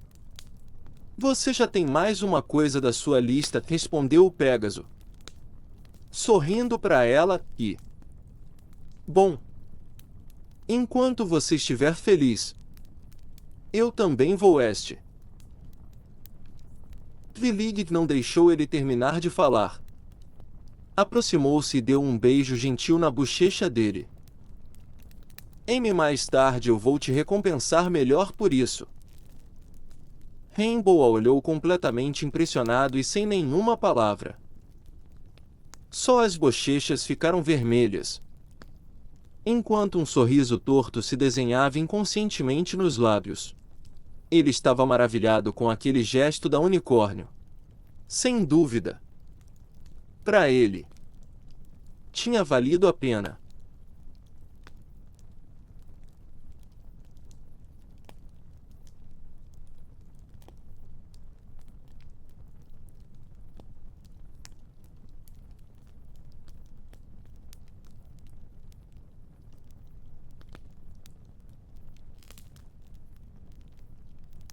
S1: Você já tem mais uma coisa da sua lista, respondeu o Pégaso, sorrindo para ela, e... Bom. Enquanto você estiver feliz, eu também vou este. Twiligit não deixou ele terminar de falar. Aproximou-se e deu um beijo gentil na bochecha dele. Mais tarde eu vou te recompensar melhor por isso. Rainbow a olhou completamente impressionado e sem nenhuma palavra. Só as bochechas ficaram vermelhas, enquanto um sorriso torto se desenhava inconscientemente nos lábios. Ele estava maravilhado com aquele gesto da unicórnio. Sem dúvida. Para ele, tinha valido a pena.